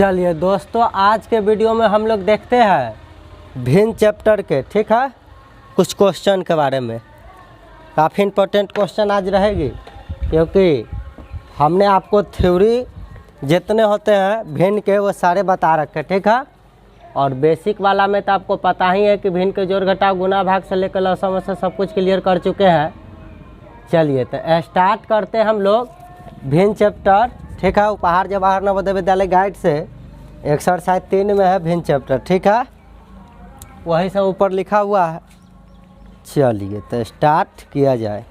चलिए दोस्तों, आज के वीडियो में हम लोग देखते हैं भिन्न चैप्टर के, ठीक है, कुछ क्वेश्चन के बारे में। काफ़ी इम्पोर्टेंट क्वेश्चन आज रहेगी, क्योंकि हमने आपको थ्योरी जितने होते हैं भिन्न के वो सारे बता रखे, ठीक है। और बेसिक वाला में तो आपको पता ही है कि भिन्न के जोड़ घटाव गुना भाग से लेकर लसाव से सब कुछ क्लियर कर चुके हैं। चलिए तो स्टार्ट करते हैं हम लोग भिन्न चैप्टर, ठीक है। उपहार जवाहर नवोदय विद्यालय गाइड से एक्सरसाइज 3 में है भिन्न चैप्टर, ठीक है, वही से ऊपर लिखा हुआ है। चलिए तो स्टार्ट किया जाए।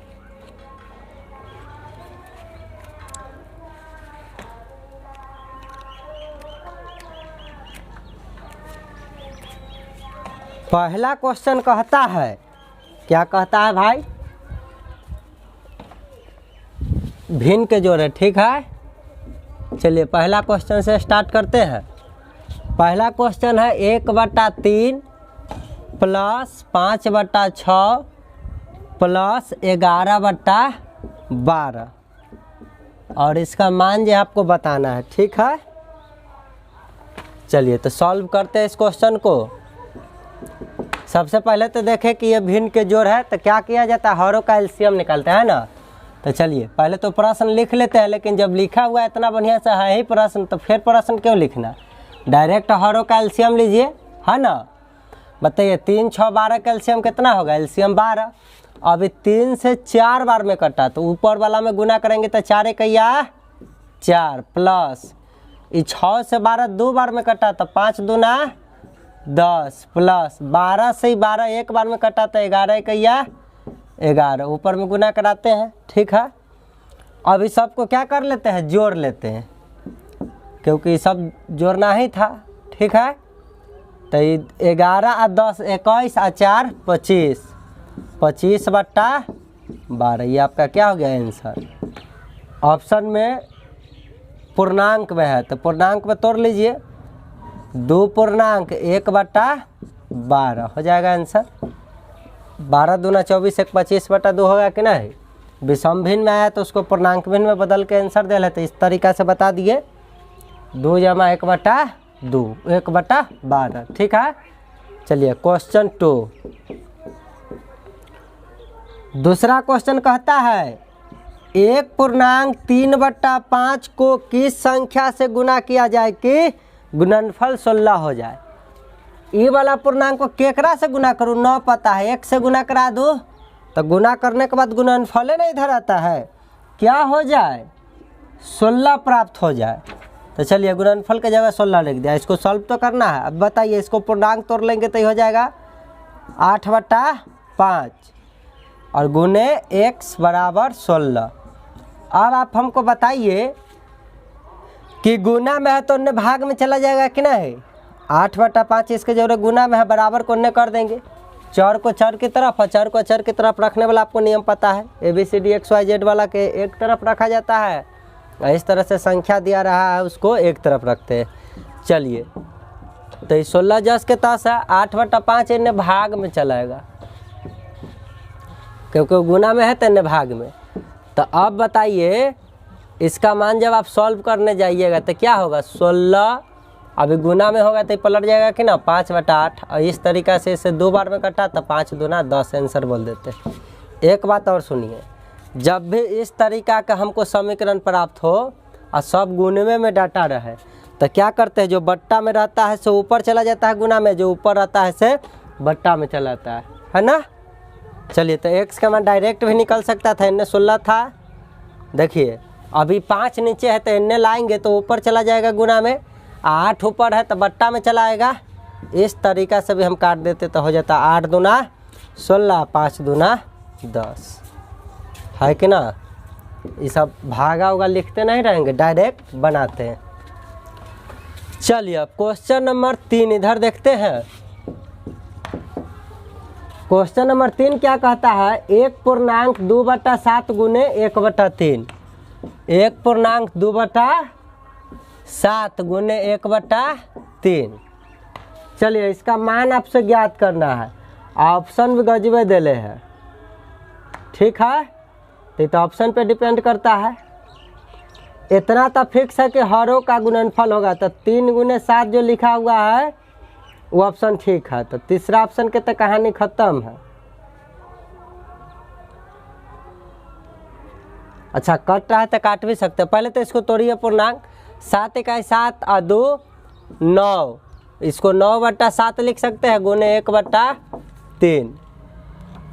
पहला क्वेश्चन कहता है, क्या कहता है भाई? भिन्न के जोड़ है, ठीक है। चलिए पहला क्वेश्चन से स्टार्ट करते हैं। पहला क्वेश्चन है 1/3 प्लस 5/6 प्लस 11/12 और इसका मान जो आपको बताना है, ठीक है। चलिए तो सॉल्व करते हैं इस क्वेश्चन को। सबसे पहले तो देखें कि ये भिन्न के जोड़ है, तो क्या किया जाता है, हरों का एलसीएम निकालते हैं ना। तो चलिए पहले तो प्रश्न लिख लेते हैं, लेकिन जब लिखा हुआ है इतना बढ़िया से है ही प्रश्न, तो फिर प्रश्न क्यों लिखना, डायरेक्ट हरों का एलसीएम लीजिए, है ना। बताइए 3, 6, 12 का एलसीएम कितना होगा, एलसीएम 12। अभी 3 से 4 बार में कटा, तो ऊपर वाला में गुना करेंगे तो 4 एकैया 4 प्लस 6 से 12 2 बार में कटा, तो 5 दूना 10 प्लस 12 से 12 एक बार में कटा, तो 11 एकैया 11 ऊपर में गुना कराते हैं, ठीक है। अभी सबको क्या कर लेते हैं, जोड़ लेते हैं, क्योंकि सब जोड़ना ही था, ठीक है। तो 11 और 10 21 और 4 25, 25/12, ये आपका क्या हो गया आंसर। ऑप्शन में पूर्णांक में है, तो पूर्णांक में तोड़ लीजिए, 2 पूर्णांक 1/12 हो जाएगा आंसर। 12 दूना 24, 1 25/2 होगा कि नहीं। विषम भिन्न में आया तो उसको पूर्णांक भिन्न में बदल के आंसर दे लेते, इस तरीका से बता दिए, 2 जमा 1/2 1/12, ठीक है। चलिए क्वेश्चन 2, दूसरा क्वेश्चन कहता है 1.3/5 को किस संख्या से गुना किया जाए कि गुणनफल 16 हो जाए। ये वाला पूर्णांक को केकरा से गुना करूँ, न पता है, 1 से गुना करा दूँ, तो गुना करने के बाद गुणनफल नहीं इधर आता है, क्या हो जाए, 16 प्राप्त हो जाए। तो चलिए गुणनफल के जगह 16 लिख दिया। इसको सॉल्व तो करना है। अब बताइए, इसको पूर्णांक तोड़ लेंगे तो ये हो जाएगा 8/5 और गुने x बराबर 16। अब आप हमको बताइए कि गुना में है तो अन्य भाग में चला जाएगा कि नहीं। 8/5 इसके जरूरत गुना में है, बराबर को अन्य कर देंगे, चर को चर की तरफ और चर को चर की तरफ रखने वाला आपको नियम पता है, ABCD XYZ वाला के एक तरफ रखा जाता है, इस तरह से संख्या दिया रहा है उसको एक तरफ रखते हैं। चलिए तो 16 जस के तस है, 8/5 इन्हें भाग में चलाएगा, क्योंकि गुना में है तो इन्हें भाग में। तो अब बताइए इसका मान जब आप सॉल्व करने जाइएगा तो क्या होगा, 16 अभी गुना में होगा तो पलट जाएगा कि ना 5/8, और इस तरीक़ा से इसे 2 बार में कटा तो 5 दूना 10 आंसर बोल देते। एक बात और सुनिए, जब भी इस तरीका का हमको समीकरण प्राप्त हो और सब गुणवे में डाटा रहे, तो क्या करते हैं, जो बट्टा में रहता है सो ऊपर चला जाता है गुना में, जो ऊपर रहता है से बट्टा में चला जाता है ना। चलिए तो x का मान डायरेक्ट भी निकल सकता था, इन्हें 16 था। देखिए अभी 5 नीचे है तो इन्हें लाएंगे तो ऊपर चला जाएगा गुना में, 8 ऊपर है तो बट्टा में चला आएगा। इस तरीका से भी हम काट देते तो हो जाता 8 दूना 16, 5 दूना 10, है कि ना। ये सब भागा होगा लिखते नहीं रहेंगे, डायरेक्ट बनाते हैं। चलिए अब क्वेश्चन नंबर 3 इधर देखते हैं। क्वेश्चन नंबर 3 क्या कहता है, 1.2/7 गुने 1/3, 1.2/7 गुने 1/3। चलिए इसका मान आपसे ज्ञात करना है, ऑप्शन भी गजबे देले हैं, ठीक है। तो ऑप्शन पे डिपेंड करता है। इतना तो फिक्स है कि हरों का गुणनफल होगा, तो 3 गुने 7 जो लिखा हुआ है वो ऑप्शन ठीक है। तो तीसरा ऑप्शन के तो कहानी खत्म है। अच्छा कट रहा है तो काट भी सकते हैं। पहले तो इसको तोड़िए पूर्णांक, 7 इकाई 7 और 2 9, इसको 9/7 लिख सकते हैं गुने 1/3।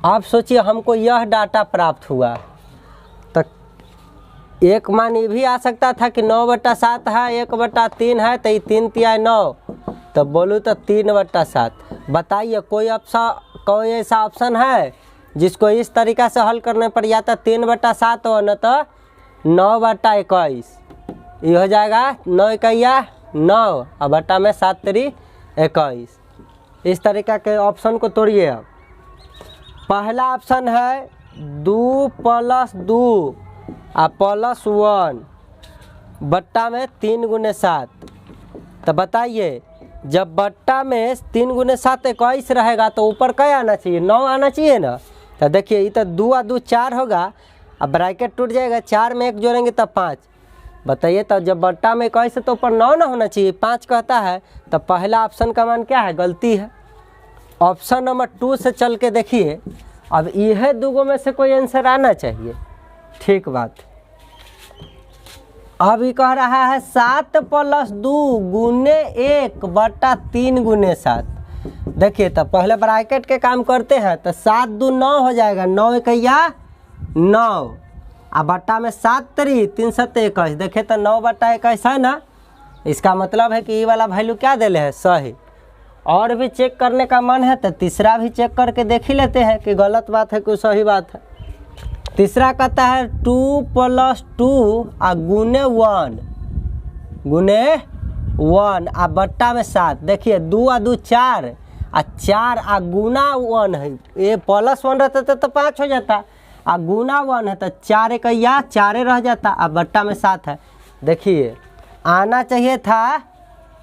आप सोचिए हमको यह डाटा प्राप्त हुआ, तो एक मान ये भी आ सकता था कि 9/7 है, 1/3 है, तो 3 तिया 9, तो बोलूँ तो 3/7। बताइए कोई ऐसा ऑप्शन है जिसको इस तरीक़ा से हल करने पर या तो 3/7 हो न तो 9/21। ये हो जाएगा 9 इकैया 9 और बट्टा में 7 3 21। इस तरीक़ा के ऑप्शन को तोड़िए। अब पहला ऑप्शन है 2 + 2 और +1 बट्टा में 3 गुने 7। तो बताइए जब बट्टा में 3 गुने 7 21 रहेगा तो ऊपर क्या आना चाहिए, 9 आना चाहिए ना। तो देखिए ये तो 2 और 2 4 होगा, अब ब्रैकेट टूट जाएगा, 4 में 1 जोड़ेंगे तब 5। बताइए तो जब बट्टा में 21 है तो ऊपर 9 ना होना चाहिए, 5 कहता है। तो पहला ऑप्शन का मान क्या है, गलती है। ऑप्शन नंबर 2 से चल के देखिए, अब यह दूगों में से कोई आंसर आना चाहिए। ठीक बात। अब ये कह रहा है 7 + 2 गुने 1/3 गुने 7। देखिए तो पहले ब्रैकेट के काम करते हैं, तो 7 2 9 हो जाएगा, 9 इकैया 9 और बट्टा में 7 3 3 7 21। देखिए तो 9/21 है ना। इसका मतलब है कि ये वाला वैल्यू क्या देले है, सही। और भी चेक करने का मन है तो तीसरा भी चेक करके देख ही लेते हैं कि गलत बात है कि सही बात है। तीसरा कहता है 2 + 2 और गुने 1 और बट्टा में 7। देखिए 2 और 2 4 और 4 और गुना 1 है, ये +1 रहता तो 5 हो जाता, और गुना 1 है तो 4 इकैया 4 रह जाता, और बट्टा में 7 है। देखिए आना चाहिए था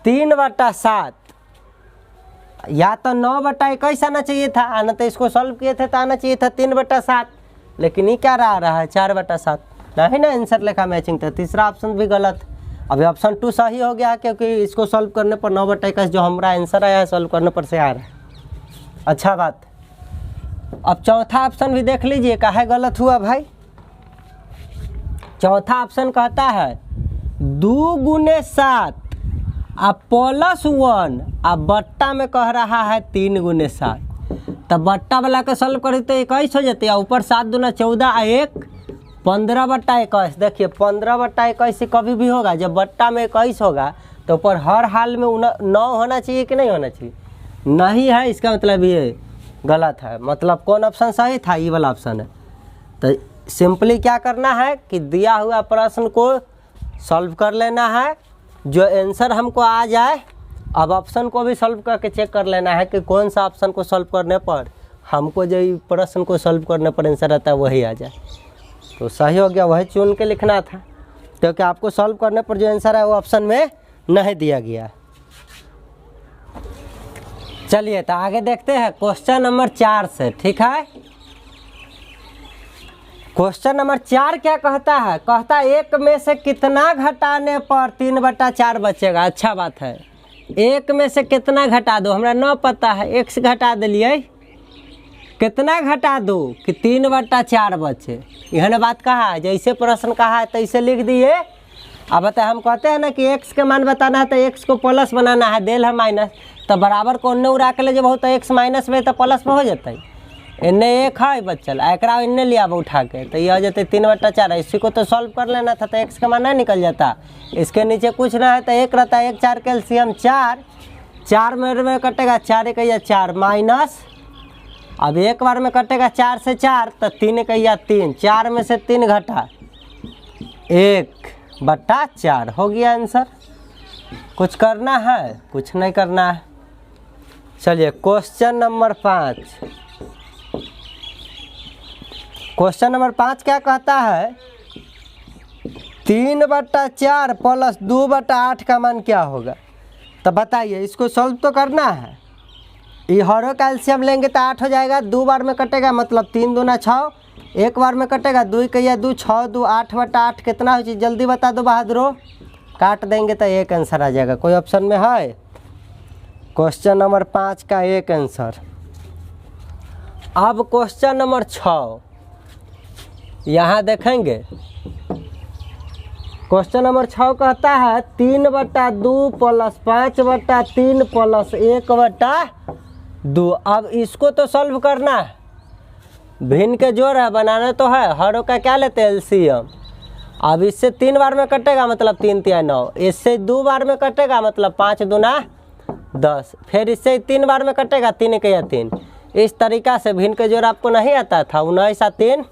3/7, या तो 9/21 आना चाहिए था, आना तो इसको सॉल्व किए थे तो आना चाहिए था 3/7, लेकिन ये क्या रहा है 4/7। नहीं ना आंसर लिखा मैचिंग, तो तीसरा ऑप्शन भी गलत। अभी ऑप्शन 2 सही हो गया क्योंकि इसको सॉल्व करने पर 9/21 जो हमारा आंसर आया है सॉल्व करने पर से आ रहा है। अच्छा बात। अब चौथा ऑप्शन भी देख लीजिए काहे गलत हुआ भाई। चौथा ऑप्शन कहता है 2 गुने 7 और +1 और बट्टा में कह रहा है 3 गुने 7। तब बट्टा वाला के सॉल्व करी तो 21 हो जाती है, ऊपर 7 दूना 14 और 1 15/21। देखिए 15/21 से कभी भी होगा, जब बट्टा में 21 होगा तो ऊपर हर हाल में 9 होना चाहिए कि नहीं होना चाहिए, नहीं है। इसका मतलब ये गलत है। मतलब कौन ऑप्शन सही था, ये वाला ऑप्शन है। तो सिंपली क्या करना है कि दिया हुआ प्रश्न को सॉल्व कर लेना है, जो आंसर हमको आ जाए। अब ऑप्शन को भी सॉल्व करके चेक कर लेना है कि कौन सा ऑप्शन को सॉल्व करने पर हमको जो प्रश्न को सॉल्व करने पर आंसर आता है वही आ जाए। तो सही हो गया, वही चुन के लिखना था, क्योंकि आपको सॉल्व करने पर जो आंसर है वो ऑप्शन में नहीं दिया गया। चलिए तो आगे देखते हैं क्वेश्चन नंबर 4 से। ठीक है, क्वेश्चन नंबर 4 क्या कहता है, कहता है 1 में से कितना घटाने पर 3/4 बचेगा। अच्छा बात है, 1 में से कितना घटा दो, हमरा 9 पता है, 1 से घटा दिलिए, कितना घटा दो कि 3/4 बचे। यह बात कहा है, जैसे प्रश्न कहा है तैसे लिख दिए। अब बताए हम कहते हैं ना कि x के मान बताना है तो x को प्लस बनाना है, देल है माइनस, तो बराबर को उन्ने उड़ा के ले जब हो तो x माइनस में तो प्लस में हो जाता। इन्ने 1 है बचल, एकरा इन्ने लिया उठा के, तो ये हो जाते 3/4। इसी को तो सॉल्व कर लेना था, तो x का मान नहीं निकल जाता। इसके नीचे कुछ ना है तो 1 रहता है, 1 4 कैल्शियम 4 में कटेगा 4 इकैया 4 माइनस, अब एक बार में कटेगा 4 से 4 तो 3 इकैया 3, 4 में से 3 घटा 1/4 हो गया आंसर। कुछ करना है, कुछ नहीं करना है। चलिए क्वेश्चन नंबर 5। क्वेश्चन नंबर 5 क्या कहता है, 3/4 + 2/8 का मान क्या होगा। तो बताइए, इसको सॉल्व तो करना है। ये हरो कैल्शियम लेंगे तो 8 हो जाएगा, 2 बार में कटेगा मतलब 3 दूना 6, एक बार में कटेगा, 2 कहिया 2 6 2 8 बटा 8 कितना हो चीज जल्दी बता दो बहादुरो। काट देंगे तो एक आंसर आ जाएगा। कोई ऑप्शन में है? क्वेश्चन नंबर 5 का एक आंसर। अब क्वेश्चन नंबर 6 यहाँ देखेंगे। क्वेश्चन नंबर 6 कहता है 3/2 + 5/3 + 1/2। अब इसको तो सॉल्व करना है, भिन्न के जोड़ है, बनाना तो है। हरों का क्या लेते हैं? एलसीएम। अब इससे 3 बार में कटेगा मतलब 3 × 9, इससे 2 बार में कटेगा मतलब 5 × 2 = 10, फिर इससे 3 बार में कटेगा 3 × 3। इस तरीका से भिन्न के जोड़ आपको नहीं आता था। 19 × 3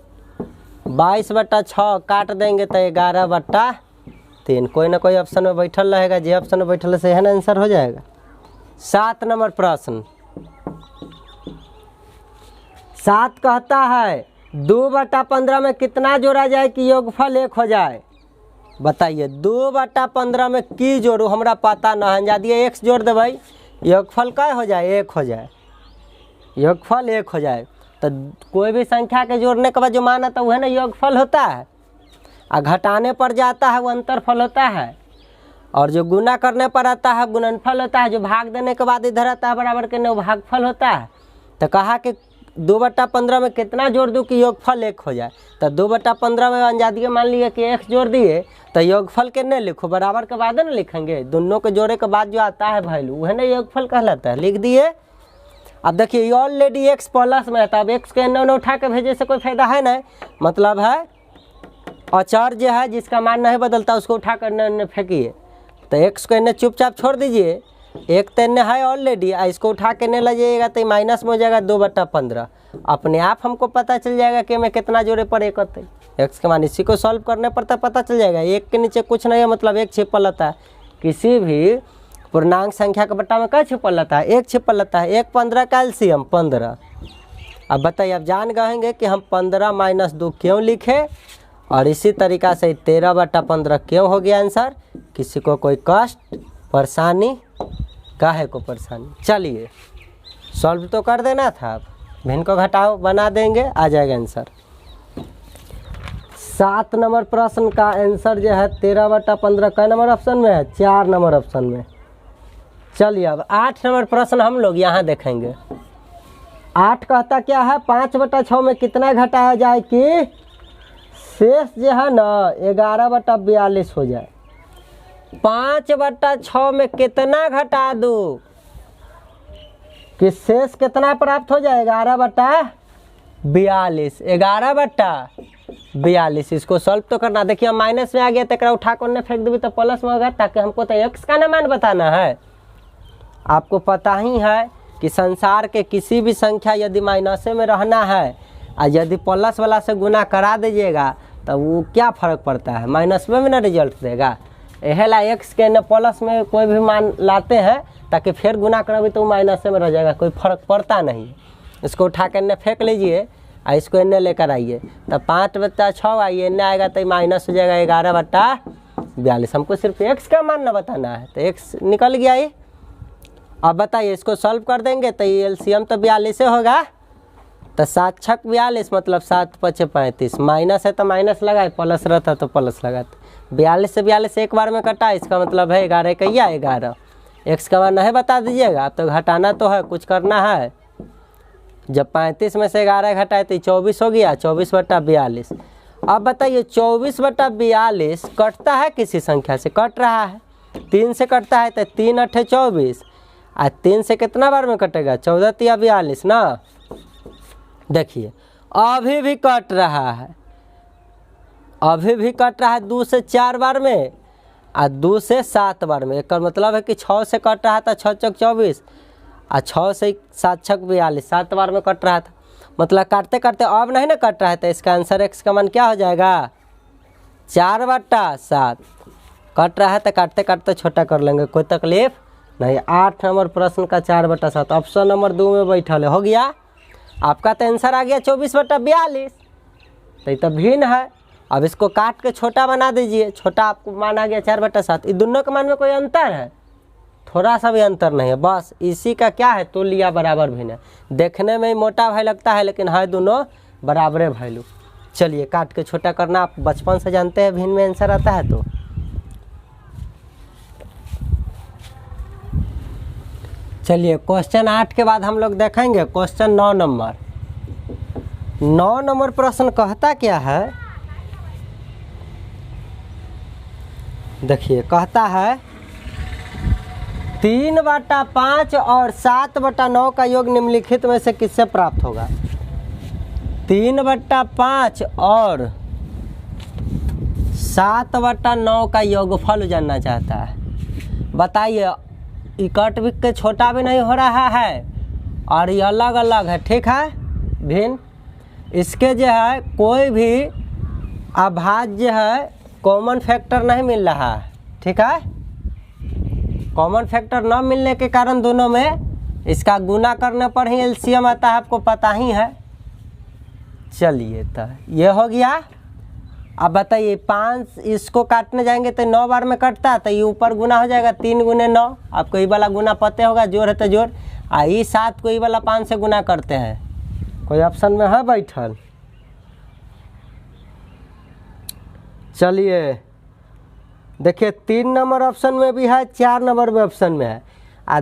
22/6 काट देंगे तो 11/3। कोई ना कोई ऑप्शन में बैठल रहेगा, जो ऑप्शन में बैठल से है ना आंसर हो जाएगा। 7 नंबर प्रश्न। 7 कहता है 2/15 में कितना जोड़ा जाए कि योगफल 1 हो जाए? बताइए 2/15 में की जोड़ू हमरा पता न है, यदि x जोड़ देवे योगफल क्या हो जाए? 1 हो जाए। योगफल 1 हो जाए तो कोई भी संख्या के जोड़ने के बाद जो मान आता है वह ना योगफल होता है, और घटाने पर जाता है वो अंतरफल होता है, और जो गुना करने पर आता है गुणनफल होता है, जो भाग देने के बाद इधर आता है बराबर के वो भागफल होता है। तो कहा कि 2/15 में कितना जोड़ दूँ कि योगफल 1 हो जाए? तो 2/15 में अंजादिए मान लिए कि x जोड़ दिए तो योगफल के नहीं लिखो, बराबर के बाद ना लिखेंगे। दोनों के जोड़े के बाद जो आता है वैल्यू वह ना योगफल कहलाता है, लिख दिए। अब देखिए ऑलरेडी x प्लस में है, तो अब x के एन्ने उठा के भेजे से कोई फायदा है नहीं, मतलब है अचर जो है जिसका मान नहीं बदलता उसको उठा कर एन्ने फेंकिए। तो x को एन्ने चुपचाप छोड़ दीजिए, एक तो एन्ने है ऑलरेडी, इसको उठा के नहीं लीजिएगा तो माइनस में हो जाएगा 2/15। अपने आप हमको पता चल जाएगा कि मैं कितना जोड़े पर 1 होते x के मान। इसी को सॉल्व करने पर तो पता चल जाएगा। 1 के नीचे कुछ नहीं है मतलब 1 छिपल रहता है। किसी भी पूर्णांक संख्या के बट्टा में क्या छिपल रहता है? 1 छिपल रहता है। 1 15 का एलसीएम 15। अब बताइए, अब जान गएंगे कि हम 15 - 2 क्यों लिखे, और इसी तरीका से 13/15 क्यों हो गया आंसर। किसी को कोई कष्ट परेशानी काहे को परेशानी? चलिए सॉल्व तो कर देना था। अब भिन्न को घटाओ बना देंगे, आ जाएगा आंसर। 7 नंबर प्रश्न का आंसर जो है 13/15 कै नंबर ऑप्शन में है? 4 नंबर ऑप्शन में। चलिए अब 8 नंबर प्रश्न हम लोग यहाँ देखेंगे। 8 कहता क्या है 5/6 में कितना घटाया जाए कि शेष जो है ना 11/42 हो जाए। 5/6 में कितना घटा दूँ कि शेष कितना प्राप्त हो जाए? 11/42। 11/42 इसको सॉल्व तो करना। देखिए हम माइनस में आ गया तो उठा कर फेंक देवी तो प्लस में होगा, ताकि हमको तो x का ना मान बताना है। आपको पता ही है कि संसार के किसी भी संख्या यदि माइनसे में रहना है और यदि प्लस वाला से गुना करा दीजिएगा तो वो क्या फ़र्क पड़ता है? माइनस में भी ना रिजल्ट देगा। यह x के न प्लस में कोई भी मान लाते हैं ताकि फिर गुना करोगे तो माइनस में रह जाएगा, कोई फर्क पड़ता नहीं। इसको उठा कर इन्हें फेंक लीजिए और इसको इन्हें लेकर आइए, तो 5/6 आइए इन्हें आएगा तो माइनस हो जाएगा 11/42। हमको सिर्फ x का मान ना बताना है, तो x निकल गया ही। अब बताइए इसको सॉल्व कर देंगे तो ये एलसीएम तो 42 होगा, तो 7 × 6 42 मतलब 7 × 5 35। माइनस है तो माइनस लगाए, प्लस रहता तो प्लस लगाते। 42 से 42 एक बार में कटा, इसका मतलब है 11 कहिया 11। x का मान नहीं बता दीजिएगा, अब तो घटाना तो है, कुछ करना है। जब 35 में से 11 घटाए तो 24 हो गया, 24/42। अब बताइए 24/42 कटता है किसी संख्या से? कट रहा है, 3 से कटता है तो 3 × 8 = 24। और 3 से कितना बार में कटेगा? 14 × 3 = 42 ना। देखिए अभी भी कट रहा है, अभी भी कट रहा है 2 से 4 बार में और 2 से 7 बार में। एक मतलब है कि 6 से कट रहा था 6 × 6 = 24 और 6 से 7 × 6 = 42, 7 बार में कट रहा था। मतलब काटते काटते अब नहीं ना कट रहा है, तो इसका आंसर x का मान क्या हो जाएगा? 4/7। कट रहा है तो काटते काटते छोटा कर लेंगे, कोई तकलीफ नहीं। 8 नंबर प्रश्न का 4/7 ऑप्शन नंबर 2 में बैठल है। हो गया आपका, तो आंसर आ गया 24/42। तो ये तो भिन्न है। अब इसको काट के छोटा बना दीजिए, छोटा आपको मान आ गया 4/7। इन दोनों के मान में कोई अंतर है? थोड़ा सा भी अंतर नहीं है, बस इसी का क्या है तुल्य बराबर भिन्न है। देखने में मोटा भाई लगता है लेकिन है दोनों बराबरे वैल्यू। चलिए काट के छोटा करना आप बचपन से जानते हैं, भिन्न में आंसर आता है। तो चलिए क्वेश्चन 8 के बाद हम लोग देखेंगे क्वेश्चन 9 नंबर। 9 नंबर प्रश्न कहता क्या है, देखिए कहता है 3/5 और 7/9 का योग निम्नलिखित में से किससे प्राप्त होगा। 3/5 और 7/9 का योगफल जानना चाहता है। बताइए, इकट भी के छोटा भी नहीं हो रहा है और ये अलग अलग है, ठीक है, भिन्न। इसके जो है कोई भी अभाज्य है, कॉमन फैक्टर नहीं मिल रहा है, ठीक है। कॉमन फैक्टर न मिलने के कारण दोनों में इसका गुना करने पर ही एलसीएम आता है, आपको पता ही है। चलिए तो ये हो गया। अब बताइए 5 इसको काटने जाएंगे तो 9 बार में कटता है, तो ये ऊपर गुना हो जाएगा 3 × 9। आपको ये वाला गुना पता होगा, जोड़ है तो जोड़। ये 7 को ये वाला 5 से गुना करते हैं। कोई ऑप्शन में है बैठल? चलिए देखिए 3 नंबर ऑप्शन में भी है, 4 नंबर में ऑप्शन में है।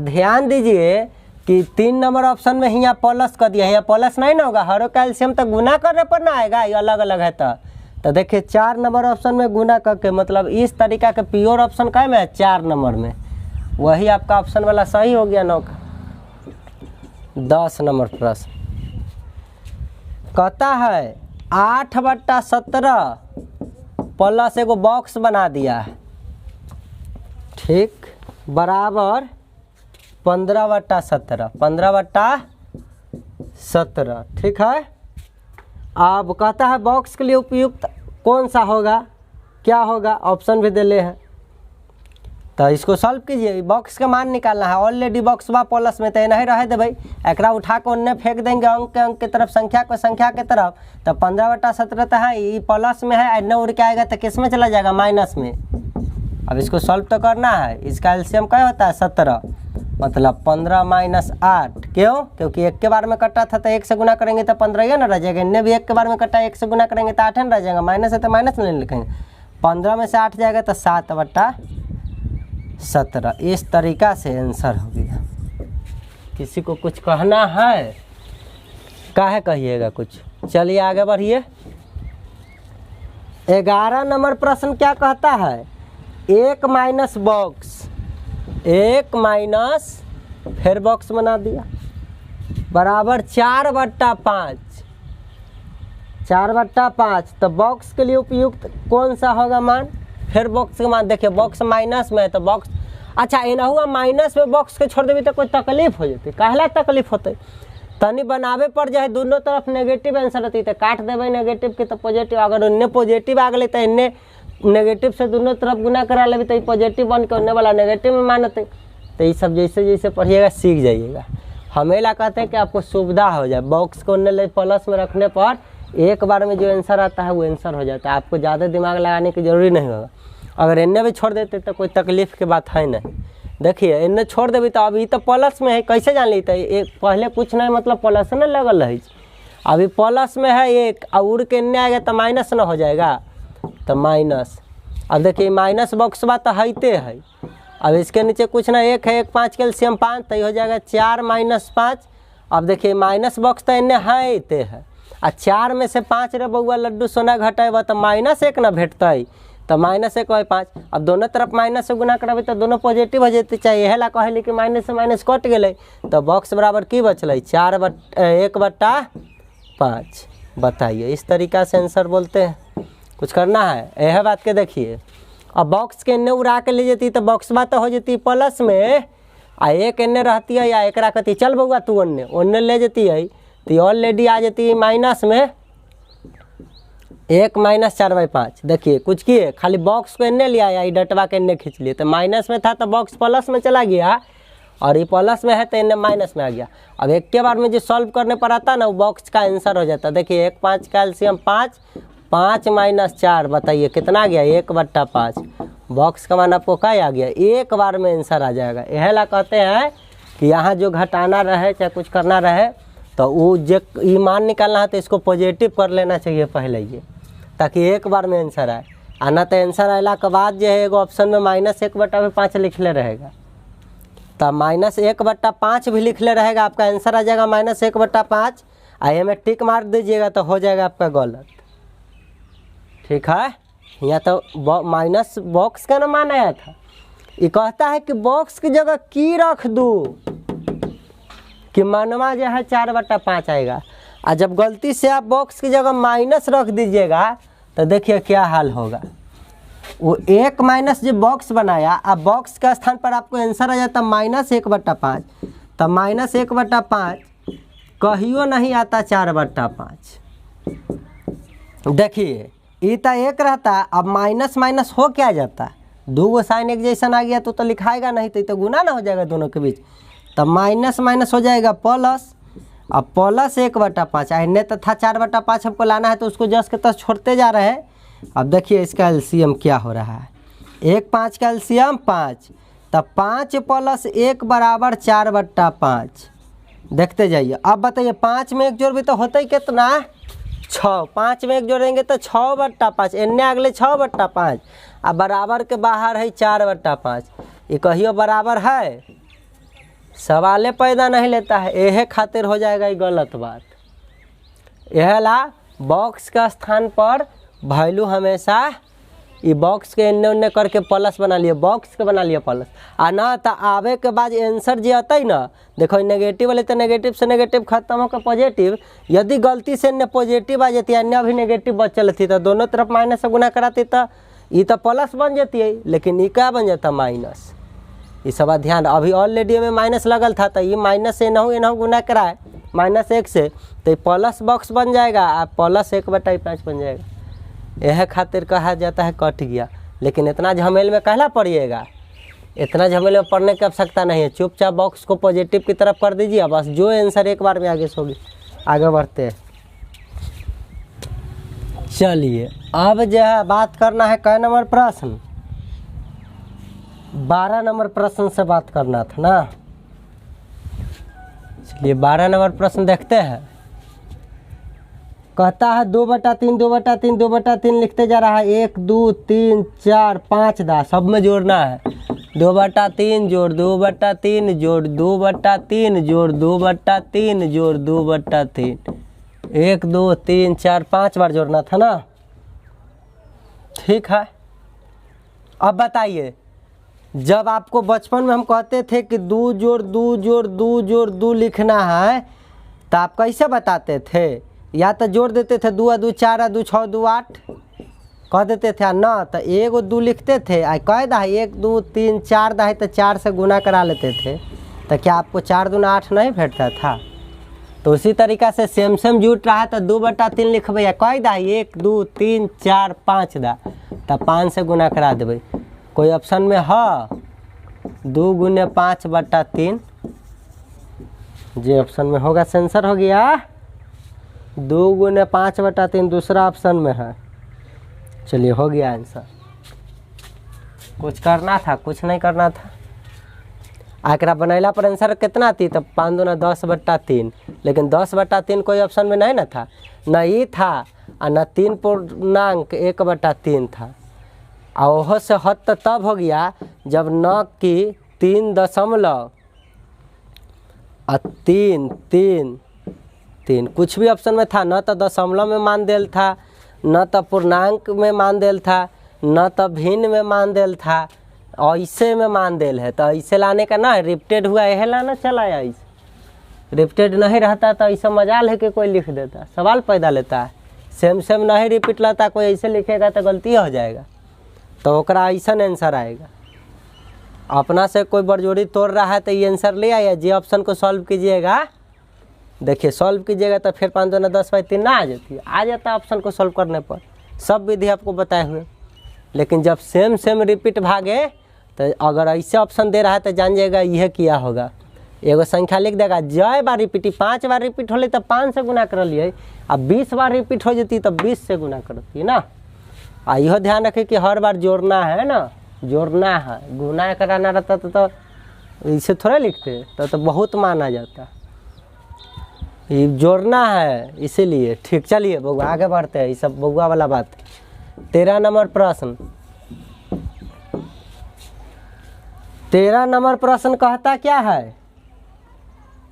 ध्यान दीजिए कि 3 नंबर ऑप्शन में यहाँ प्लस कर दिया, यहाँ प्लस नहीं ना होगा, हर कैल्शियम तो गुना करने पर ना आएगा, ये अलग अलग है। तो देखिए 4 नंबर ऑप्शन में गुना करके, मतलब इस तरीका के प्योर ऑप्शन का में है 4 नंबर में, वही आपका ऑप्शन वाला सही हो गया 9 का। 10 नंबर प्रश्न कहता है 8/17 प्लस एगो बॉक्स बना दिया है, ठीक, बराबर 15/17, 15/17, ठीक है। अब कहता है बॉक्स के लिए उपयुक्त कौन सा होगा, क्या होगा, ऑप्शन भी दिले हैं। तो इसको सॉल्व कीजिए, बॉक्स का मान निकालना है। ऑलरेडी बॉक्स बा प्लस में, तो नहीं रहे दे भाई, एकरा उठा के उन्ने फेंक देंगे अंक के तरफ, संख्या को संख्या के तरफ। तो 15/17 तो है, ये प्लस में है, एडना उड़ के आएगा तो किस में चला जाएगा, माइनस में। अब इसको सॉल्व तो करना है। इसका एलसीएम क्या होता है 17, मतलब 15 - 8। क्यों? क्योंकि एक के बार में कटा था तो 1 से गुना करेंगे तो 15 ही ना रह जाएगा। इन्हें भी एक के बार में कटा, 1 से गुना करेंगे तो 8 रह जाएगा, माइनस है तो माइनस नहीं लिखेंगे। 15 में से 8 जाएगा तो 7/17। इस तरीका से आंसर हो गया। किसी को कुछ कहना है? काहे कहिएगा कुछ। चलिए आगे बढ़िए। 11 नंबर प्रश्न क्या कहता है, 1 माइनस बॉक्स, 1 माइनस फिर बॉक्स बना दिया, बराबर 4/5, 4/5। तो बॉक्स के लिए उपयुक्त कौन सा होगा मान, फिर बॉक्स का मान। देखिए बॉक्स माइनस में है तो बॉक्स, अच्छा एना हुआ माइनस में बॉक्स के छोड़ देवी तो कोई तकलीफ हो जाती, काहेला तकलीफ होते, तनी बनावे पर जाए दोनों तरफ नेगेटिव आंसर रहती, तो काट देवे नेगेटिव के तो पॉजिटिव। अगर उन्ने पॉजिटिव आ गए तो इन्ने नेगेटिव से दोनों तरफ गुना करा ले तो पॉजिटिव बन के उन्ने वाला नेगेटिव में मानते। तो ये सब जैसे जैसे पढ़िएगा सीख जाइएगा। हमेशा कहते हैं कि आपको सुविधा हो जाए, बॉक्स को उन्ने प्लस में रखने पर एक बार में जो आंसर आता है वो आंसर हो जाता है, आपको ज़्यादा दिमाग लगाने की जरूरी नहीं होगा। अगर इन्हें भी छोड़ देते तो कोई तकलीफ की बात है नहीं। देखिए इन्हें छोड़ देवी तो अभी तो प्लस में है, कैसे जान ली, तो एक पहले कुछ नहीं मतलब प्लस न लगल है, अभी प्लस में है 1 और उड़ के इन्हें आ गया तो माइनस न हो जाएगा, तो माइनस। अब देखिए माइनस बॉक्स बात तो हैते है। अब इसके नीचे कुछ ना, 1 है 1 5 कैल्शियम 5, तो ये हो जाएगा 4 - 5। अब देखिए माइनस बॉक्स तो इन्हें है है, आ 4 में से 5 रे बउआ लड्डू सोना घटेबा तो -1 ना भेटते, तो -1 है 5। अब दोनों तरफ माइनस से गुना करबे तो दोनों पॉजिटिव हो जाते चाहिए, है ला कहले कि माइनस से माइनस कट गए, तो बॉक्स बराबर की बचल 1/5। बताइए इस तरीका से आंसर बोलते हैं। कुछ करना है यह बात के देखिए। अब बॉक्स के इन्ने उड़ा के ले जाती तो बॉक्स बात हो जाती प्लस में, आ 1 इन्ने रहती है या एकरा कहती चल बउआ तू ओन्ने ले जाती है, तो ऑलरेडी आ जाती है माइनस में 1 - 4/5। देखिए कुछ किए, खाली बॉक्स को इन्ने लिया या डटवा के इन्ने खींच लिए, तो माइनस में था तो बॉक्स प्लस में चला गया, और ये प्लस में है तो इन्ने माइनस में आ गया। अब एक के बार में जो सॉल्व करने पर आता ना वो बॉक्स का आंसर हो जाता। देखिए 1 5 कैल्शियम 5, 5 - 4, बताइए कितना आ गया 1/5। बॉक्स का मान आपको क्या आ गया, एक बार में आंसर आ जाएगा। यह ला कहते हैं कि यहाँ जो घटाना रहे चाहे कुछ करना रहे तो वो जे ये मान निकालना है तो इसको पॉजिटिव कर लेना चाहिए पहले ये, ताकि एक बार में आंसर आए। आना तो आंसर आला के बाद जो है एगो ऑप्शन में -1/5 लिखले रहेगा, तो -1/5 भी लिखले रहेगा, आपका आंसर आ जाएगा -1/5। आई में टिक मार दीजिएगा तो हो जाएगा आपका गलत। ठीक है, यहाँ तो माइनस बॉक्स का ना मान आया था, ये कहता है कि बॉक्स की जगह की रख दूँ कि मनवा जो है 4/5 आएगा। और जब गलती से आप बॉक्स की जगह माइनस रख दीजिएगा तो देखिए क्या हाल होगा। वो एक माइनस जो बॉक्स बनाया, अब बॉक्स का स्थान पर आपको आंसर आ जाता -1/5, तो -1/5 कहियो नहीं आता 4/5। देखिए ये तो एक रहता, अब माइनस माइनस हो क्या जाता, दो गो साइन एक जैसा आ गया तो लिखाएगा नहीं, तो गुना ना हो जाएगा दोनों के बीच, तब माइनस माइनस हो जाएगा प्लस। अब +1/5 इन्हें तो था 4/5 हमको लाना है, तो उसको जस के तस छोड़ते जा रहे हैं। अब देखिए इसका एलसीएम क्या हो रहा है, 1 5 का एलसीएम 5, तब 5 + 1 = 4/5। देखते जाइए। अब बताइए 5 में 1 जोड़ भी तो होता ही कितना, 6। 5 में 1 जोड़ेंगे तो 6/5, इन्हें अगले 6/5, अब बराबर के बाहर है 4/5। ये कहियो बराबर है, सवाले पैदा नहीं लेता है, यह खातिर हो जाएगा ये गलत बात। यह ला बॉक्स का स्थान पर वैल्यू हमेशा ये बॉक्स के इन्ने उन्ने करके प्लस बना लिए, बॉक्स के बना लिए प्लस, आ ना तो आवे के बाद आंसर जो आता है ना, देखो नेगेटिव वाले तो नेगेटिव से नेगेटिव खत्म होकर पॉजिटिव, यदि गलती से इन्हें पॉजिटिव आ जाती है, अन्य भी नेगेटिव बचल थी, तो दोनों तरफ माइनस से गुना कराती तो ये तो प्लस बन जाती है, लेकिन ये क्या बन जाता माइनस। ये सब ध्यान, अभी ऑलरेडी में माइनस लगल था, तो ये माइनस से इनहू गुना कराए -1 से, तो प्लस बॉक्स बन जाएगा, और +1/5 बन जाएगा। यह खातिर कहा जाता है कट गया। लेकिन इतना झमेल में कहला पड़िएगा, इतना झमेल में पढ़ने की आवश्यकता नहीं है, चुपचाप बॉक्स को पॉजिटिव की तरफ कर दीजिए, बस जो आंसर एक बार में आगे सोगी। आगे बढ़ते हैं, चलिए अब जो है बात करना है कै नंबर प्रश्न, 12 नंबर प्रश्न से बात करना था ना। चलिए 12 नंबर प्रश्न देखते हैं। कहता है 2/3 2/3 2/3 लिखते जा रहा है, 1 2 3 4 5 दा सब में जोड़ना है। 2/3 जोड़ 2/3 जोड़ 2/3 जोड़ 2/3 जोड़ 2/3, 1 2 3 4 5 बार जोड़ना था ना। ठीक है, अब बताइए, जब आपको बचपन में हम कहते थे कि 2 जोड़ 2 जोड़ 2 जोड़ 2 लिखना है, तो आप कैसे बताते थे? या तो जोड़ देते थे 2 2 4 2 6 2 8 कह देते थे ना, तो एगो 2 लिखते थे, आ कह दा 1 2 3 4 दा है तो 4 से गुना करा लेते थे, तो क्या आपको 4 दूना 8 नहीं भेटता था? तो उसी तरीका से सेम जुट रहा है, तो 2/3 लिखबे, या कह दा 1 2 3 4 5 दा, तो 5 से गुना करा देवे। कोई ऑप्शन में है 2 × 5/3, जो ऑप्शन में होगा सेंसर हो गया 2 × 5/3, दूसरा ऑप्शन में है। चलिए हो गया आंसर। कुछ करना था, कुछ नहीं करना था। आकरा बनैला पर आंसर कितना थी? तब 5 दूना 10/3, लेकिन 10/3 कोई ऑप्शन में नहीं ना था, न ये था और न 3.1/3 था। और वह से हद तब हो गया जब न कि 3.3 कुछ भी ऑप्शन में था, न तो दशमलव में मान देल था, न तो पूर्णांक में मान देल था, न तो भिन्न में मान देल था, ऐसे में मान देल है। तो ऐसे लाने का ना, रिपीटेड हुआ यह लाना चला है। ऐसे रिपीटेड नहीं रहता तो ऐसा मजाल है कि कोई लिख देता, सवाल पैदा लेता है। सेम नहीं रिपीट लाता, कोई ऐसे लिखेगा तो गलती हो जाएगा, तो ओकरा ऐसा आंसर आएगा। अपना से कोई बड़जोड़ी तोड़ रहा है तो ये आंसर ले आया। जी ऑप्शन को सॉल्व कीजिएगा, देखिए सॉल्व कीजिएगा तो फिर 5 दूना 10/3 ना आ जाती है, आ जाता है ऑप्शन को सॉल्व करने पर। सब विधि आपको बताए हुए, लेकिन जब सेम रिपीट भागे तो अगर ऐसे ऑप्शन दे रहा है तो जान जाएगा यह किया होगा। एगो संख्या लिख देगा, जय बार रिपीट, 5 बार रिपीट होली तो 5 से गुना कर लिए, अब 20 बार रिपीट हो जाती तो 20 से गुना करती है ना। आ यह ध्यान रखें कि हर बार जोड़ना है ना, जोड़ना है, गुना कराना रहता तो इसे थोड़ा लिखते तो बहुत माना जाता। ये जोड़ना है इसीलिए। ठीक, चलिए बउआ आगे बढ़ते हैं, ये सब बउआ वाला बात। 13 नंबर प्रश्न। 13 नंबर प्रश्न कहता क्या है,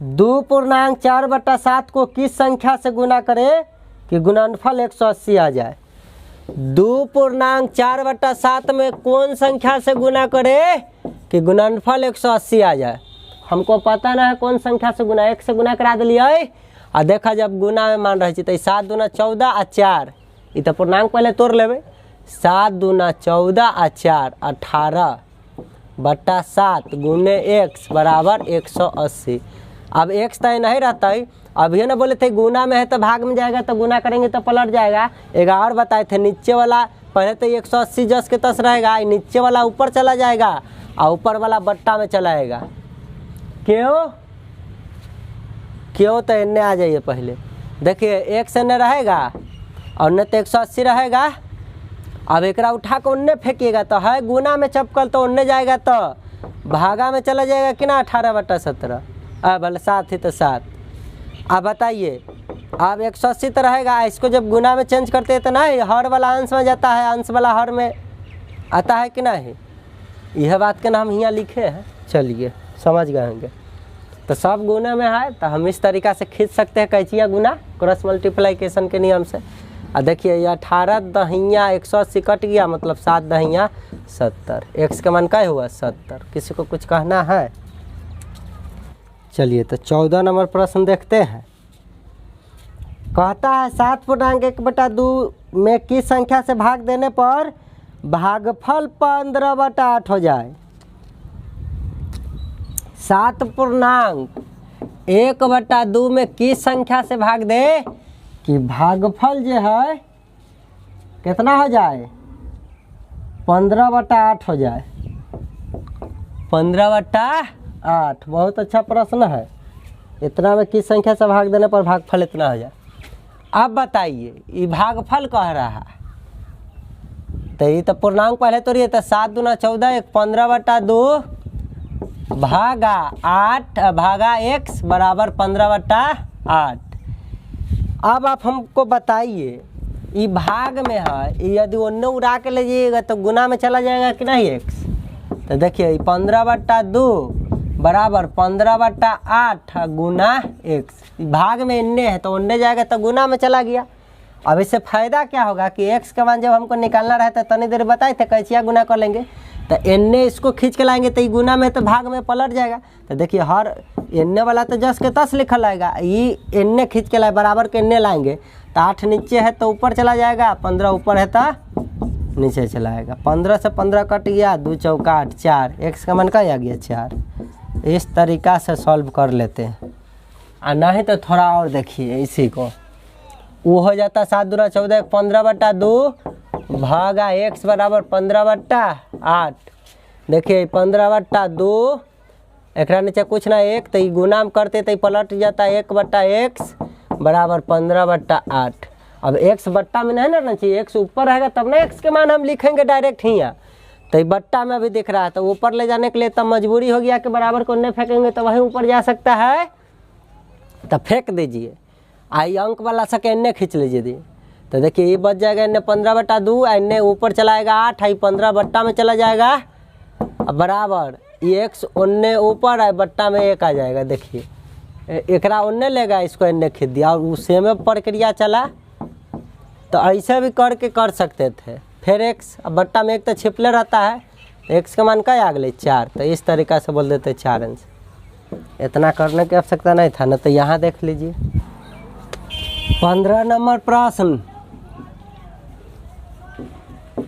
2.4/7 को किस संख्या से गुना करें कि गुणनफल 180 आ जाए। 2.4/7 में कौन संख्या से गुना करे कि गुणनफल 180 आ जाए। हमको पता ना है कौन संख्या से गुना, 1 से गुना करा दिलिए और देखा जब गुना में मान रही तो 7 दूना 14 आ 4, ये तो पूर्णांक पहले तोड़ लेवे। 7 दूना 14 आ 4 18/7 गुने x बराबर 180। अब x तो नहीं रहता है, अभी ना बोले थे गुना में है तो भाग में जाएगा, तो गुना करेंगे तो पलट जाएगा। एक और बताए थे, नीचे वाला पहले तो 180 जस के तस रहेगा, नीचे वाला ऊपर चला जाएगा और ऊपर वाला बट्टा में चला आएगा। क्यों तो इन्ने आ जाइए पहले। देखिए एक से न रहेगा और न तो 180 रहेगा। अब एक उठा कर उन्ने फेंकिएगा तो है गुना में चपकल, तो उन्ने जाएगा तो भागा में चला जाएगा कि ना 18/17। भले 7 ही तो 7। अब बताइए, अब 180 तो रहेगा, इसको जब गुना में चेंज करते हैं तो ना हर वाला अंश में जाता है, अंश वाला हर में आता है कि नहीं। यह बात के नाम यहाँ लिखे हैं, चलिए समझ गए होंगे। तो सब गुना में है तो हम इस तरीक़ा से खींच सकते हैं कैचिया गुना क्रॉस मल्टीप्लिकेशन के नियम से। और देखिए ये 18 दहिया 180 कट गया, मतलब 7 दहिया 70। x का मान क्या हुआ 70। किसी को कुछ कहना है। चलिए तो 14 नंबर प्रश्न देखते हैं। कहता है 7.1/2 में किस संख्या से भाग देने पर भागफल 15/8 हो जाए। 7.1/2 में किस संख्या से भाग दे कि भागफल जो है कितना हो जाए 15/8 हो जाए। 15/8 बहुत अच्छा प्रश्न है। इतना में किस संख्या से भाग देने पर भागफल इतना हो जाए। अब बताइए ये भागफल कह रहा है तो ये तो पूर्णांक पहले तो रही, तो 7 दूना 14 1 15/2 भागा 8 भागा x बराबर 15/8। अब आप हमको बताइए ये भाग में है, यदि उन्ने उड़ा के ले जाइएगा तो गुना में चला जाएगा कि नहीं x। तो देखिए 15/2 बराबर 15/8 गुना x। भाग में इन्ने है तो उन्ने जाएगा तो गुना में चला गया। अब इससे फ़ायदा क्या होगा कि x का मान जब हमको निकालना रहता है तनी देर बताए थे कैचिया गुना कर लेंगे, तो इन्ने इसको खींच के लाएंगे तो ये गुना में तो भाग में पलट जाएगा। तो देखिए हर इन्ने वाला तो 10 के 10 लिखल आएगा, ये इन्ने खींच के लाए बराबर के इन्ने लाएंगे तो 8 नीचे है तो ऊपर चला जाएगा, 15 ऊपर है तो नीचे चला आएगा। 15 से 15 कट गया, 2 चौका 8 4, x का मान का आ गया 4। इस तरीक़ा से सॉल्व कर लेते हैं। और नहीं तो थोड़ा और देखिए इसी को, वो हो जाता 7 दूना 14 15/2 भागा x बराबर 15/8। देखिए 15/2 एक नीचे कुछ ना 1 तो ये गुना में करते तो पलट जाता 1/x बराबर 15/8। अब x बट्टा में नहीं रहना चाहिए, x ऊपर रहेगा तब ना x के मान हम लिखेंगे डायरेक्ट ही यहाँ। तो ये बट्टा में अभी दिख रहा है तो ऊपर ले जाने के लिए तब मजबूरी हो गया कि बराबर को नहीं फेंकेंगे तो वहीं ऊपर जा सकता है, तो फेंक दीजिए। आई अंक वाला सके इन्ने खींच लीजिए दी, तो देखिए ये बच जाएगा इन्ने 15/2, इन्ने ऊपर चला आएगा 8, आई 15 बट्टा में चला जाएगा अब बराबर ये x उन्ने ऊपर है बट्टा में 1 आ जाएगा। देखिए एकरा उन्ने लेगा, इसको इन्ने खींच दिया और उसे में प्रक्रिया चला। तो ऐसे भी करके कर सकते थे। फिर x अब बट्टा में 1 तो छिपले रहता है, x का मान क्या आ गया 4, तो इस तरीक़ा से बोल देते 4 अंश। इतना करने की आवश्यकता नहीं था ना। तो यहाँ देख लीजिए 15 नंबर प्रश्न।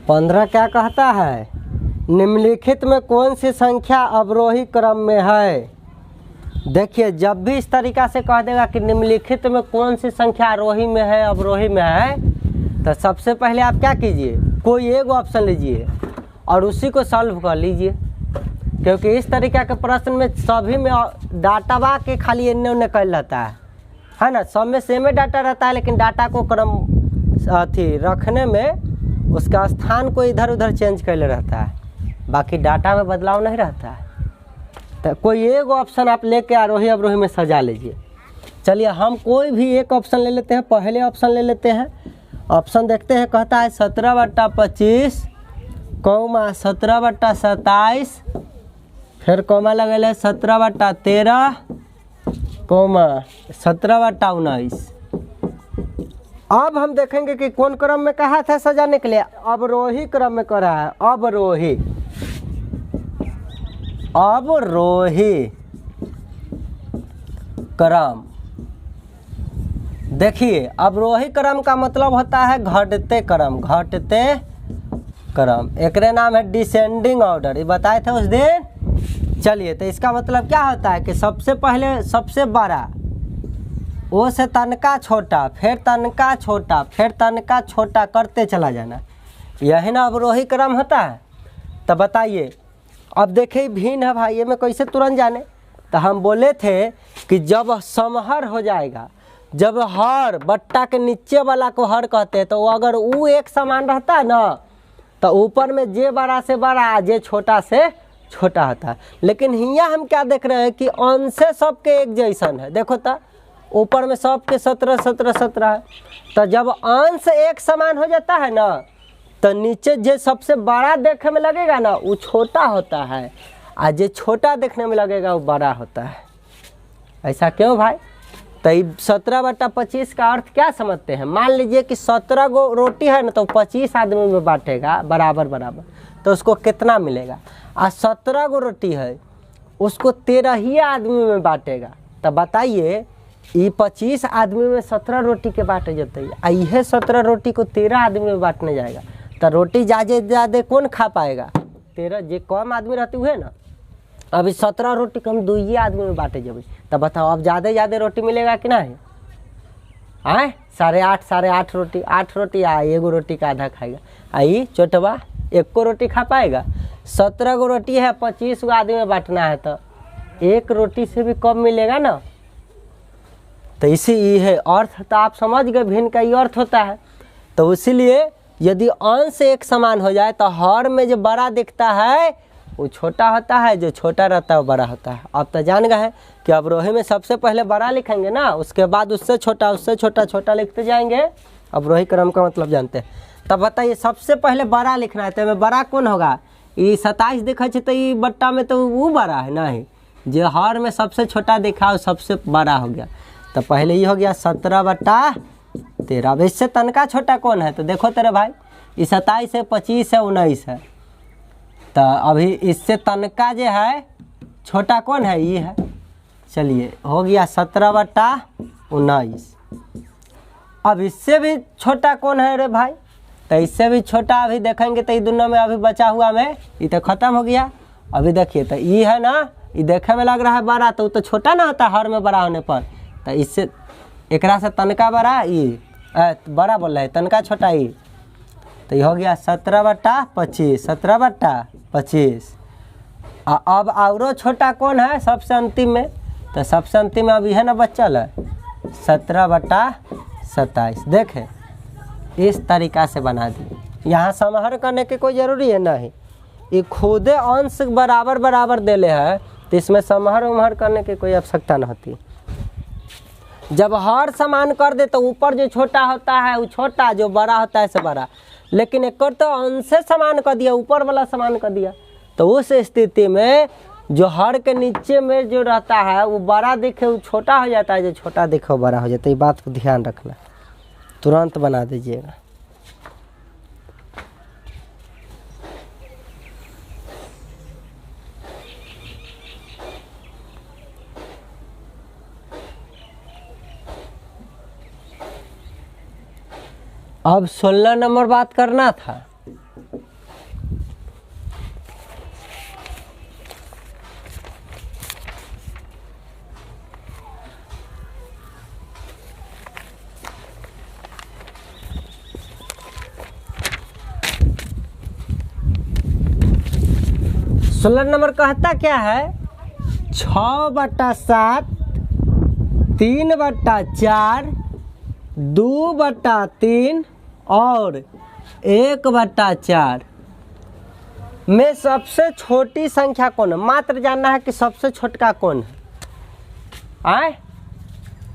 15 क्या कहता है, निम्नलिखित में कौन सी संख्या अवरोही क्रम में है। देखिए जब भी इस तरीक़ा से कह देगा कि निम्नलिखित में कौन सी संख्या आरोही में है अवरोही में है, तो सबसे पहले आप क्या कीजिए, कोई एक ऑप्शन लीजिए और उसी को सॉल्व कर लीजिए। क्योंकि इस तरीक़ा के प्रश्न में सभी में डाटावा के खाली इन्ने उन्ने कर रहता है ना। सब में सेम डाटा रहता है, लेकिन डाटा को क्रम रखने में उसका स्थान को इधर उधर चेंज कर रहता है, बाकी डाटा में बदलाव नहीं रहता है। तो कोई एक ऑप्शन आप लेके आरोही अवरोही में सजा लीजिए। चलिए हम कोई भी एक ऑप्शन ले लेते हैं, पहले ऑप्शन ले लेते हैं। ऑप्शन देखते हैं, कहता है 17/25 कौमा 17/27 फिर कौमा लगल है 17/13 कौमा 17/19। अब हम देखेंगे कि कौन क्रम में कहा था सजाने के लिए। अवरोही क्रम में कर रहा है, अवरोही क्रम। देखिए अवरोही क्रम का मतलब होता है घटते क्रम, घटते क्रम। एक नाम है डिसेंडिंग ऑर्डर, ये बताए थे उस दिन। चलिए तो इसका मतलब क्या होता है कि सबसे पहले सबसे बड़ा, वो से तनका छोटा, फिर तनका छोटा, फिर तनका छोटा करते चला जाना, यही ना अवरोही क्रम होता है। तो बताइए, अब देखिए भिन्न है भाई, ये में कैसे तुरंत जाने। तो हम बोले थे कि जब समहर हो जाएगा, जब हर बट्टा के नीचे वाला को हर कहते हैं, तो अगर वो एक समान रहता है ना, तो ऊपर में जे बड़ा से बड़ा, जे छोटा से छोटा होता है। लेकिन यहाँ हम क्या देख रहे हैं कि अंश सबके एक जैसन है। देखो तो ऊपर में सबके 17 17 17 है। तो जब अंश एक समान हो जाता है ना, तो नीचे जे सबसे बड़ा देखने में लगेगा ना, वो छोटा होता है, और जे छोटा देखने में लगेगा वो बड़ा होता है। ऐसा क्यों भाई? तो 17/25 का अर्थ क्या समझते हैं? मान लीजिए कि 17 गो रोटी है ना, तो 25 आदमी में बांटेगा बराबर बराबर, तो उसको कितना मिलेगा? और 17 गो रोटी है, उसको 13 ही आदमी में बांटेगा। तो बताइए, ये 25 आदमी में 17 रोटी के बांटे जाते हैं, यह 17 रोटी को 13 आदमी में बांटने जाएगा, तो रोटी ज़्यादा कौन खा पाएगा? 13। जे कम आदमी रहते हुए ना, अभी 17 रोटी कम 2 आदमी में बांटे जब, तब बताओ अब ज़्यादा रोटी मिलेगा कि नहीं? आए 8.5 रोटी, 8 रोटी एगो रोटी का आधा खाएगा, आई छोटवा 1 को रोटी खा पाएगा? 17 गो रोटी है, 25 गो आदमी में बांटना है, तो 1 रोटी से भी कम मिलेगा ना। तो इसी ये है अर्थ, तो आप समझ गए भिन्न का ये अर्थ होता है। तो इसीलिए यदि अंश एक समान हो जाए, तो हर में जो बड़ा दिखता है वो छोटा होता है, जो छोटा रहता है वो बड़ा होता है। अब तो जान गए कि अवरोही में सबसे पहले बड़ा लिखेंगे ना, उसके बाद उससे छोटा, उससे छोटा, छोटा लिखते जाएंगे। अवरोही क्रम का मतलब जानते हैं। तब बताइए सबसे पहले बड़ा लिखना है, तो में बड़ा कौन होगा? ये 27 देखा है, तो ये बट्टा में तो वो बड़ा है ना, ही जो हर में सबसे छोटा देखा वो सबसे बड़ा हो गया। तो पहले ये हो गया 17/13। अब इससे तनका छोटा कौन है? तो देखो तेरे भाई, ये 27 है, 25 है, 19 है। तो अभी इससे तनका जो है छोटा कौन है? ये है। चलिए हो गया 17/19। अब इससे भी छोटा कौन है रे भाई? तो इससे भी छोटा अभी देखेंगे, तो ये दोनों में अभी बचा हुआ में ये तो खत्म हो गया। अभी देखिए, तो ये है ना, ये देखने में लग रहा है बड़ा, तो वो तो छोटा ना होता हर में बड़ा होने पर। तो इससे एकरा से तनका बड़ा, ये बड़ा बोल रहा है, तनका छोटा ये। तो ये हो गया 17/25, 17/25। अब और छोटा कौन है सबसे अंतिम में? तो सबसे अंतिम में अभी है ना बच्चल है 17/27। देखें इस तरीका से बना दी। यहाँ समाहर करने की कोई ज़रूरी है नहीं, ये खुदे अंश बराबर बराबर देले है, तो इसमें समाहर उमहर करने की कोई आवश्यकता न होती। जब हर समान कर दे तो ऊपर जो छोटा होता है वो छोटा, जो बड़ा होता है से बड़ा। लेकिन एक तो अंश समान कर दिया, ऊपर वाला समान कर दिया, तो उस स्थिति में जो हर के नीचे में जो रहता है वो बड़ा दिखे वो छोटा हो जाता है, जो छोटा दिखे वो बड़ा हो जाता है। ये बात को ध्यान रखना, तुरंत बना दीजिएगा। अब 16 नंबर बात करना था। सोलह नंबर कहता क्या है? 6/7, 3/4, 2/3 और 1/4 में सबसे छोटी संख्या कौन है? मात्र जानना है कि सबसे छोटका कौन है। आए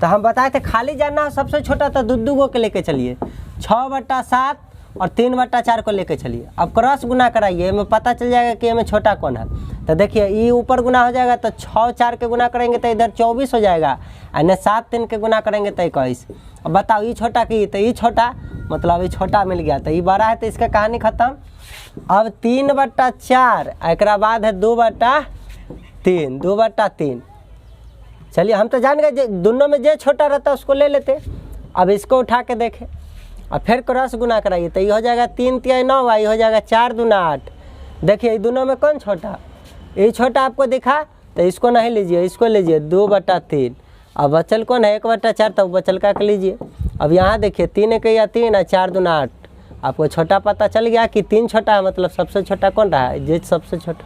तो हम बताए थे खाली जानना है सबसे छोटा, तो दो गो के लेके चलिए, 6/7 और 3/4 को लेके चलिए। अब क्रॉस गुना कराइए, में पता चल जाएगा कि में छोटा कौन है। तो देखिए ये ऊपर गुना हो जाएगा तो 6 4 के गुना करेंगे तो इधर 24 हो जाएगा, और 7 3 के गुना करेंगे तो 21। अब बताओ ये छोटा की, तो ये छोटा, मतलब ये छोटा मिल गया, तो ये बड़ा है, तो इसका कहानी खत्म। अब 3/4 एक बाद है 2/3, 2/3। चलिए हम तो जान गए दोनों में जो छोटा रहता है उसको ले लेते। अब इसको उठा के देखें और फिर क्रॉस गुना कराइए, तो ये हो जाएगा 3 3 9, ये हो जाएगा 4 2 8। देखिए ये दोनों में कौन छोटा, ये छोटा आपको दिखा, तो इसको नहीं लीजिए, इसको लीजिए 2/3। अब बचल कौन है 1/4, तो बचल का लीजिए। अब यहाँ देखिए 3 1 या 3 और 4 2 8। आपको छोटा पता चल गया कि 3 छोटा है, मतलब सबसे छोटा कौन रहा है, जे सबसे छोटा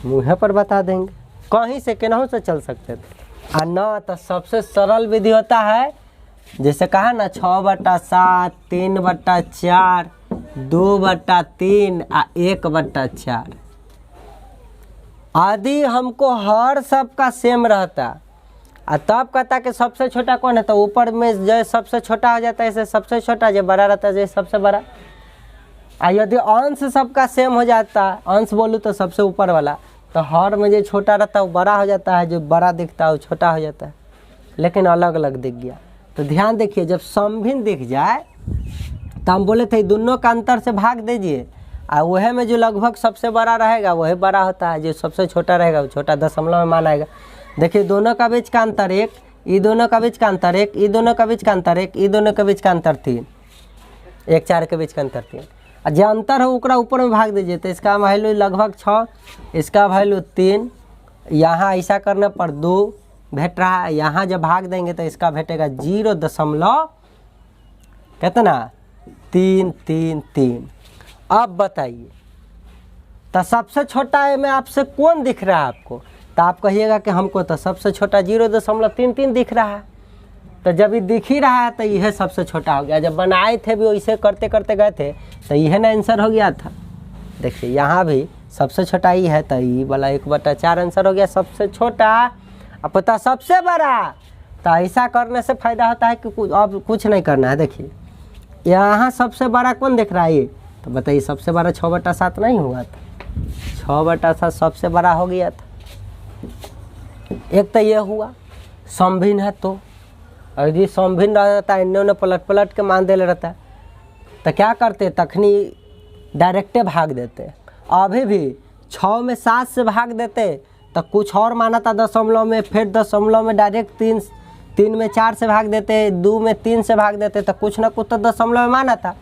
मुँह पर बता देंगे, कहीं से केनहू से चल सकते थे। और ना तो सबसे सरल विधि होता है, जैसे कहा ना 6/7, 3/4, 2/3 और 1/4। यदि हमको हर सबका सेम रहता और तब कहता कि सबसे छोटा कौन है, तो ऊपर में जो सबसे छोटा हो जाता है ऐसे सबसे छोटा, जो बड़ा रहता है जैसे सबसे बड़ा। और यदि अंश सबका सेम हो जाता, अंश बोलूँ तो सबसे ऊपर वाला, तो हर में जो छोटा रहता है वो बड़ा हो जाता है, जो बड़ा दिखता है वो छोटा हो जाता है, लेकिन अलग अलग दिख गया। तो ध्यान देखिए, जब समभिन्न दिख जाए तो हम बोले थे दोनों का अंतर से भाग दीजिए, और वह में जो लगभग सबसे बड़ा रहेगा वही बड़ा होता है, जो सबसे छोटा रहेगा वो छोटा, दशमलव में मानाएगा। देखिए दोनों का बीच का अंतर 1, ये दोनों का बीच का अंतर 1, ये दोनों का बीच का अंतर 1, ये दोनों के बीच का अंतर 3, 1 4 के बीच का अंतर 3। और जो अंतर है उकरा ऊपर में भाग दीजिए, तो इसका वैल्यू लगभग 6, इसका वैल्यू 3, यहाँ ऐसा करने पर 2 भेट रहा है। यहाँ जब भाग देंगे तो इसका भेटेगा 0. कितना 3 3 3। अब बताइए तो सबसे छोटा है में आपसे कौन दिख रहा है आपको, तो आप कहिएगा कि हमको तो सबसे छोटा 0.33 दिख रहा है। तो जब ये दिख ही रहा है तो यह सबसे छोटा हो गया। जब बनाए थे भी वैसे करते करते गए थे तो यह ना आंसर हो गया था। देखिए यहाँ भी सबसे छोटा ही है, तो ये वाला 1/4 आंसर हो गया सबसे छोटा। अब पता सबसे बड़ा, तो ऐसा करने से फ़ायदा होता है कि अब कुछ नहीं करना है। देखिए यहाँ सबसे बड़ा कौन दिख रहा है ये, तो बताइए सबसे बड़ा 6/7 नहीं हुआ था, 6/7 सबसे बड़ा हो गया था। एक तो ये हुआ समभिन्न है, तो और यदि समभिन्न रहता है इन्होंने पलट पलट के मान दे रहता है तो क्या करते, तखनी डायरेक्टे भाग देते। अभी भी 6 में 7 से भाग देते तो कुछ और माना था दशमलव में, फिर दशमलव में डायरेक्ट 3 में 4 से भाग देते, 2 में 3 से भाग देते, तो कुछ ना कुछ तो दशमलव में माना था।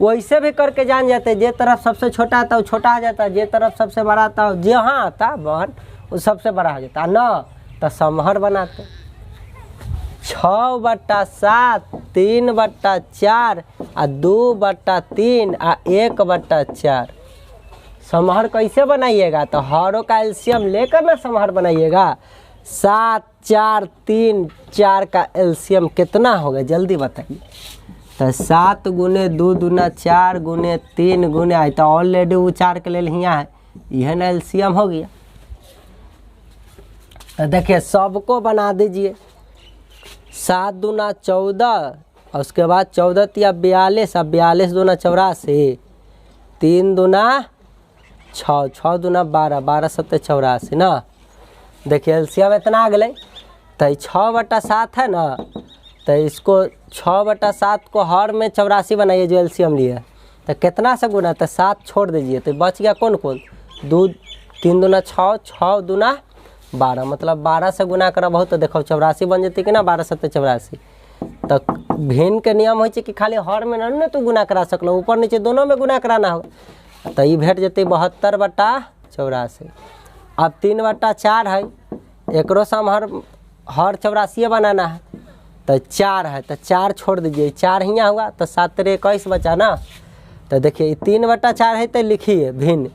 वैसे भी करके जान जाते, जे तरफ सबसे छोटा आता वो छोटा हो जाता, जे तरफ सबसे बड़ा आता जे हाँ आता बहन वो सबसे बड़ा हो जाता न, तो समहर बनाते। 6/7, 3/4 और 2/3 और 1/4 समहर कैसे बनाइएगा, तो हरों का एलसीएम लेकर ना समहर बनाइएगा। 7 4 3 4 का एलसीएम कितना होगा जल्दी बताइए। तो 7 गुने 2 दूना 4 गुने 3 गुने आई, तो ऑलरेडी वो 4 के लिए हियाँ है, यह ना एलसीएम हो गया। तो देखिए सबको बना दीजिए। 7 दूना 14 और उसके बाद 14 या 42 और 42 दूना 84, 3 दूना 6, 6 दूना 12, 12 7 84 ना। देखिए एलसीएम इतना आ गए। तो 6/7 है ना, तो इसको 6/7 को हर में 84 बनाइए जो एलसीएम लिए, तो कितना से गुना, तो 7 छोड़ दीजिए, तो बच गया कौन कौन, 2 3 दूना 6, 6 दूना 12, मतलब 12 से गुना करा बहुत, तो देखो 84 बन जाती कि ना, 12 7 84। तो भिन्न के नियम हो कि खाली हर में ना तो गुना करा सकलो, ऊपर नीचे दोनों में गुना कराना होगा, तो ये भेट जाती 72/84। अब 3/4 है, एक समहर हर 84 बनाना है, तो 4 है, तो 4 छोड़ दीजिए, 4 हियाँ हुआ, तो 7 3 21 बचा ना। तो देखिए 3/4 है, तो लिखिए भिन्न।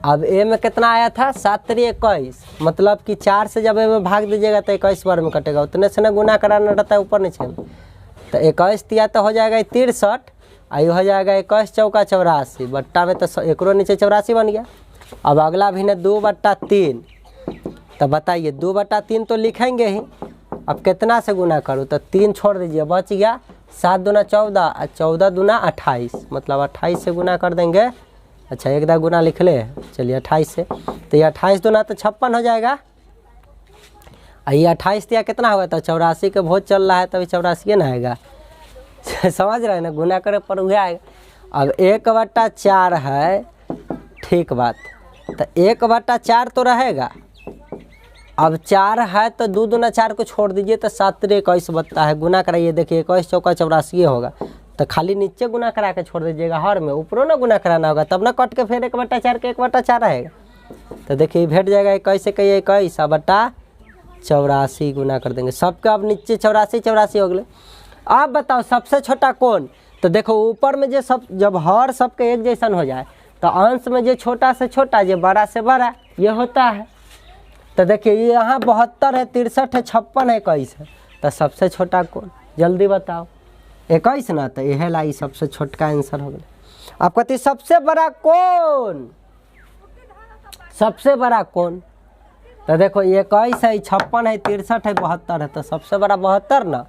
अब ए में कितना आया था, 7 3 21, मतलब कि 4 से जब ए में भाग दीजिएगा तो 21 बार में कटेगा, उतने से ना गुना कराना रहता है ऊपर नीचे में। तो 21 तिया तो हो जाएगा 63, आई हो जाएगा 21 चौका 84, बट्टा में तो एक नीचे 84 बन गया। अब अगला भी ना 2/3, तो बताइए 2/3 तो लिखेंगे ही, अब कितना से गुना करूँ, तो 3 छोड़ दीजिए, बच गया 7 दूना 14 और 14 दूना 28, मतलब 28 से गुना कर देंगे। अच्छा एक दा गुना लिख ले, चलिए 28 से, तो ये 28 दूना तो 56 हो जाएगा। ये 28 दिया कितना होगा, तो 84 के भोज चल रहा है, तभी 84 ना आएगा। समझ रहे हैं ना, गुना करे पर वह आएगा। अब 1/4 है, ठीक बात, तो 1/4 तो रहेगा। अब 4 है तो 2 दूना 4 को छोड़ दीजिए, तो 7 21 बनता है। गुना कराइए, देखिए 21 चौका 84 होगा, तो खाली नीचे गुना करा के छोड़ दीजिएगा, हर में ऊपरों ना गुना कराना होगा, तब ना कट के फिर 1/4 के 1/4 रहेगा। तो देखिए भेट जाएगा 21 से 21 बटा 84 गुना कर देंगे सबका। अब नीचे 84 हो गए। अब बताओ सबसे छोटा कौन, तो देखो ऊपर में जो सब जब हर सबके एक जैसन हो जाए, तो अंश में जो छोटा से छोटा जो बड़ा से बड़ा ये होता है। तो देखिए ये यहाँ 72 है, 63 है, 56 है, 21 है, तो सबसे छोटा कौन, जल्दी बताओ। 21 ना, तो यह लाई सबसे छोटका आंसर हो गया। आप कहते सबसे बड़ा कौन, सबसे बड़ा कौन, तो देखो 21 है, 56 है, 63 है, 72 है, तो सबसे बड़ा 72 ना।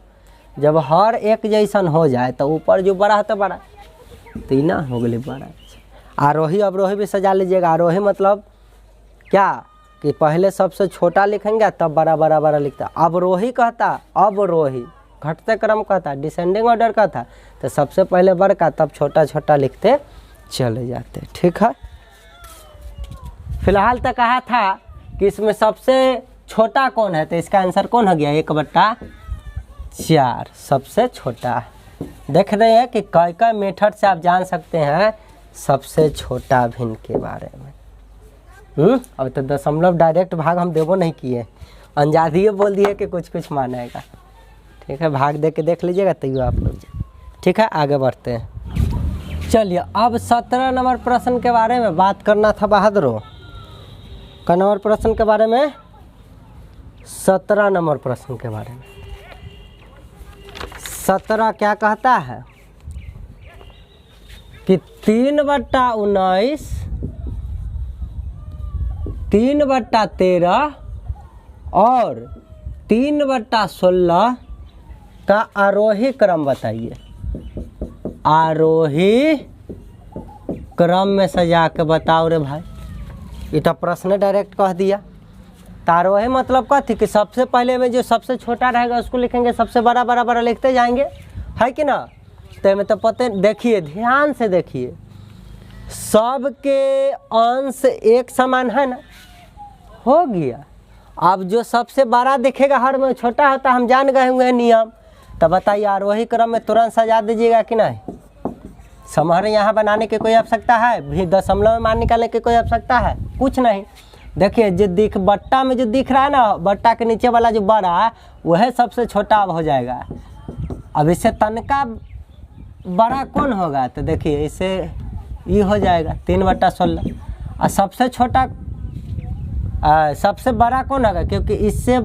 जब हर एक जैसन हो जाए तो ऊपर जो बड़ा है तो बड़ा, तीना हो गए बड़ा। आरोही अवरोही भी सजा लीजिएगा। आरोही मतलब क्या कि पहले सबसे छोटा लिखेंगे तब बड़ा बड़ा बड़ा लिखता। अवरोही कहता अवरोही, घटते क्रम कहता, डिसेंडिंग ऑर्डर कहता, तो सबसे पहले बड़का तब छोटा छोटा लिखते चले जाते। ठीक है, फिलहाल तो कहा था कि इसमें सबसे छोटा कौन है, तो इसका आंसर कौन हो गया, 1/4 सबसे छोटा। देख रहे हैं कि कई मेथड से आप जान सकते हैं सबसे छोटा भिन्न के बारे में। अब तो दशमलव डायरेक्ट भाग हम देवो नहीं किए, अंजादिए बोल दिए कि कुछ कुछ मानेगा। ठीक है, भाग दे के देख लीजिएगा तैयो आप लोग। ठीक है, आगे बढ़ते हैं। चलिए अब 17 नंबर प्रश्न के बारे में बात करना था बहादुरों। का नंबर प्रश्न के बारे में, 17 नंबर प्रश्न के बारे में। 17 क्या कहता है कि 3/19, 3/13 और 3/16 का आरोही क्रम बताइए। आरोही क्रम में सजा के बताओ रे भाई। ये तो प्रश्न डायरेक्ट कह दिया। तो आरोही मतलब कहती कि सबसे पहले में जो सबसे छोटा रहेगा उसको लिखेंगे, सबसे बड़ा बड़ा बड़ा लिखते जाएंगे, है कि ना। तो में तो पते, देखिए ध्यान से देखिए, सबके अंश एक समान है ना, हो गया। अब जो सबसे बड़ा दिखेगा हर में छोटा होता, हम जान गए हुए हैं नियम। तो बताइए आरोही क्रम में तुरंत सजा दीजिएगा कि नहीं। समहर यहाँ बनाने की कोई आवश्यकता है, भी दशमलव में मान निकालने की कोई आवश्यकता है, कुछ नहीं। देखिए जो बट्टा में जो दिख रहा है ना, बट्टा के नीचे वाला जो बड़ा है वह सबसे छोटा अब हो जाएगा। अब इससे तनका बड़ा कौन होगा, तो देखिए इससे ये हो जाएगा 3/16। और सबसे छोटा सबसे बड़ा कौन होगा, क्योंकि इससे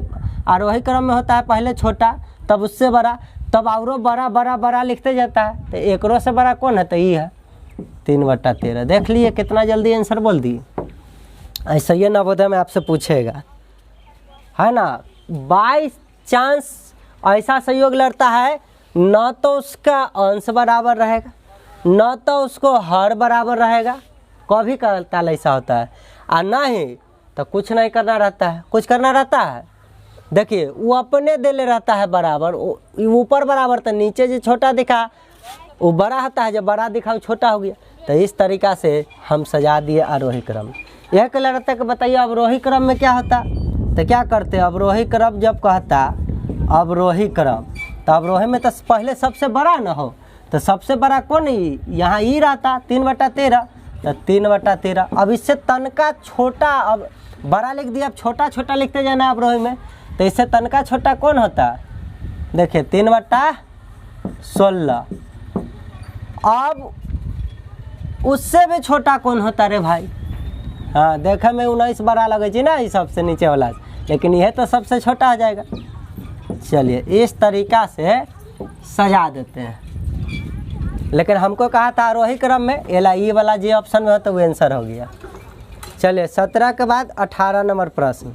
आरोही क्रम में होता है पहले छोटा तब उससे बड़ा, तब और बड़ा बड़ा बड़ा लिखते जाता है। तो एकरों से बड़ा कौन है, तो ये है 3/13। देख लिए कितना जल्दी आंसर बोल दिए। ऐसा ये नवोदय में आपसे पूछेगा, है ना। बाई चांस ऐसा संयोग लड़ता है, न तो उसका अंश बराबर रहेगा, न तो उसको हर बराबर रहेगा, कभी काल ऐसा होता है। और नहीं तो कुछ नहीं करना रहता है, कुछ करना रहता है। देखिए वो अपने दे ले रहता है बराबर, ऊपर बराबर तो नीचे जो छोटा दिखा वो बड़ा होता है, जब बड़ा दिखा वो छोटा हो गया। तो इस तरीक़ा से हम सजा दिए आरोही क्रम। यह कहला रहता है कि बताइए अवरोही क्रम में क्या होता, तो क्या करते, अवरोही क्रम जब कहता अवरोही क्रम, तो अवरोही में तो पहले सबसे बड़ा न हो, तो सबसे बड़ा कौन, यहाँ ई रहता 3/13, तो 3/13। अब इससे तनका छोटा, अब बड़ा लिख दिया, अब छोटा छोटा लिखते जाना अवरोही में, तो इससे तनका छोटा कौन होता, देखिए 3/16। अब उससे भी छोटा कौन होता रे भाई, हाँ देखे में 19 बड़ा लगे ना ये सबसे नीचे वाला, लेकिन यह तो सबसे छोटा हो जाएगा। चलिए इस तरीक़ा से सजा देते हैं। लेकिन हमको कहा था आरोही क्रम में, ये वाला जो ऑप्शन में हो तो वो आंसर हो गया। चलिए 17 के बाद 18 नंबर प्रश्न।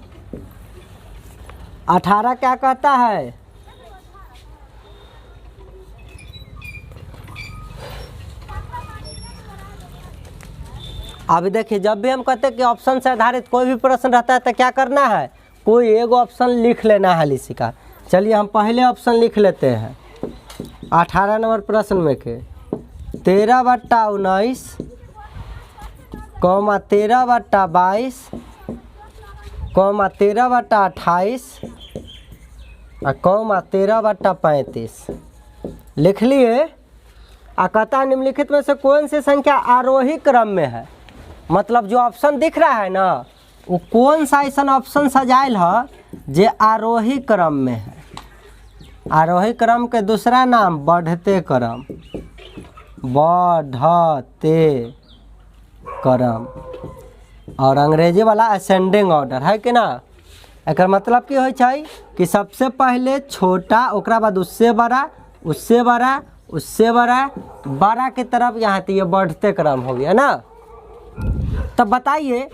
18 क्या कहता है? अभी देखिए, जब भी हम कहते हैं कि ऑप्शन से आधारित कोई भी प्रश्न रहता है तो क्या करना है, कोई एक ऑप्शन लिख लेना है इसी का। चलिए हम पहले ऑप्शन लिख लेते हैं 18 नंबर प्रश्न में के 13/19, 13/22, 13/28 और 13/35 लिख लिए। कहता निम्नलिखित में से कौन सी संख्या आरोही क्रम में है? मतलब जो ऑप्शन दिख रहा है ना, वो कौन सा ऐसा ऑप्शन सजाइल है जे आरोही क्रम में है। आरोही क्रम के दूसरा नाम बढ़ते क्रम, बढ़ते क्रम, और अंग्रेजी वाला असेंडिंग ऑर्डर है कि ना। एक मतलब की होय छै कि सबसे पहले छोटा, ओकरा बाद उससे बड़ा, उससे बड़ा, उससे बड़ा, बड़ा की तरफ यहाँ तो ये बढ़ते क्रम हो गया ना। तब बताइए,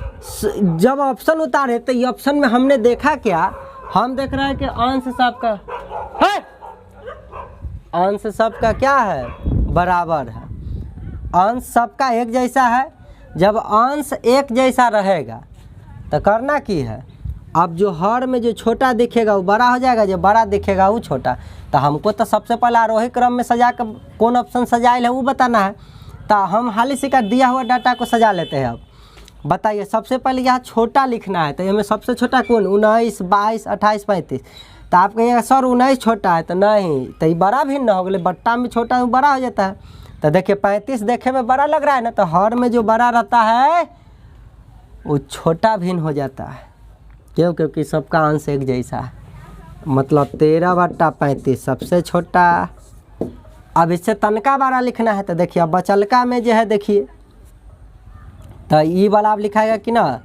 जब ऑप्शन उतारे तो ये ऑप्शन में हमने देखा क्या? हम देख रहे हैं कि अंश सबका है, अंश सबका क्या है? बराबर है। अंश सबका एक जैसा है। जब अंश एक जैसा रहेगा तो करना की है, अब जो हर में जो छोटा दिखेगा वो बड़ा हो जाएगा, जो बड़ा दिखेगा वो छोटा। तो हमको तो सबसे पहले आरोही क्रम में सजा कर कौन ऑप्शन सजाइल है वो बताना है। तो हम हाल ही का दिया हुआ डाटा को सजा लेते हैं। अब बताइए, सबसे पहले यहाँ छोटा लिखना है, तो हमें सबसे छोटा कौन? 19, 22, 28, 35। तो आप कहिएगा सर 19 छोटा है, तो नहीं, तो ये बड़ा भी न हो गया, बट्टा में छोटा वो बड़ा हो जाता है। तो देखिए 35 देखे में बड़ा लग रहा है ना, तो हर में जो बड़ा रहता है वो छोटा भिन्न हो जाता है। क्यों? क्योंकि सबका अंश एक जैसा है। मतलब 13/35 सबसे छोटा। अब इससे तनका बड़ा लिखना है, तो देखिए अब बचलका में जो है, देखिए तो ये वाला आप लिखाएगा कि ना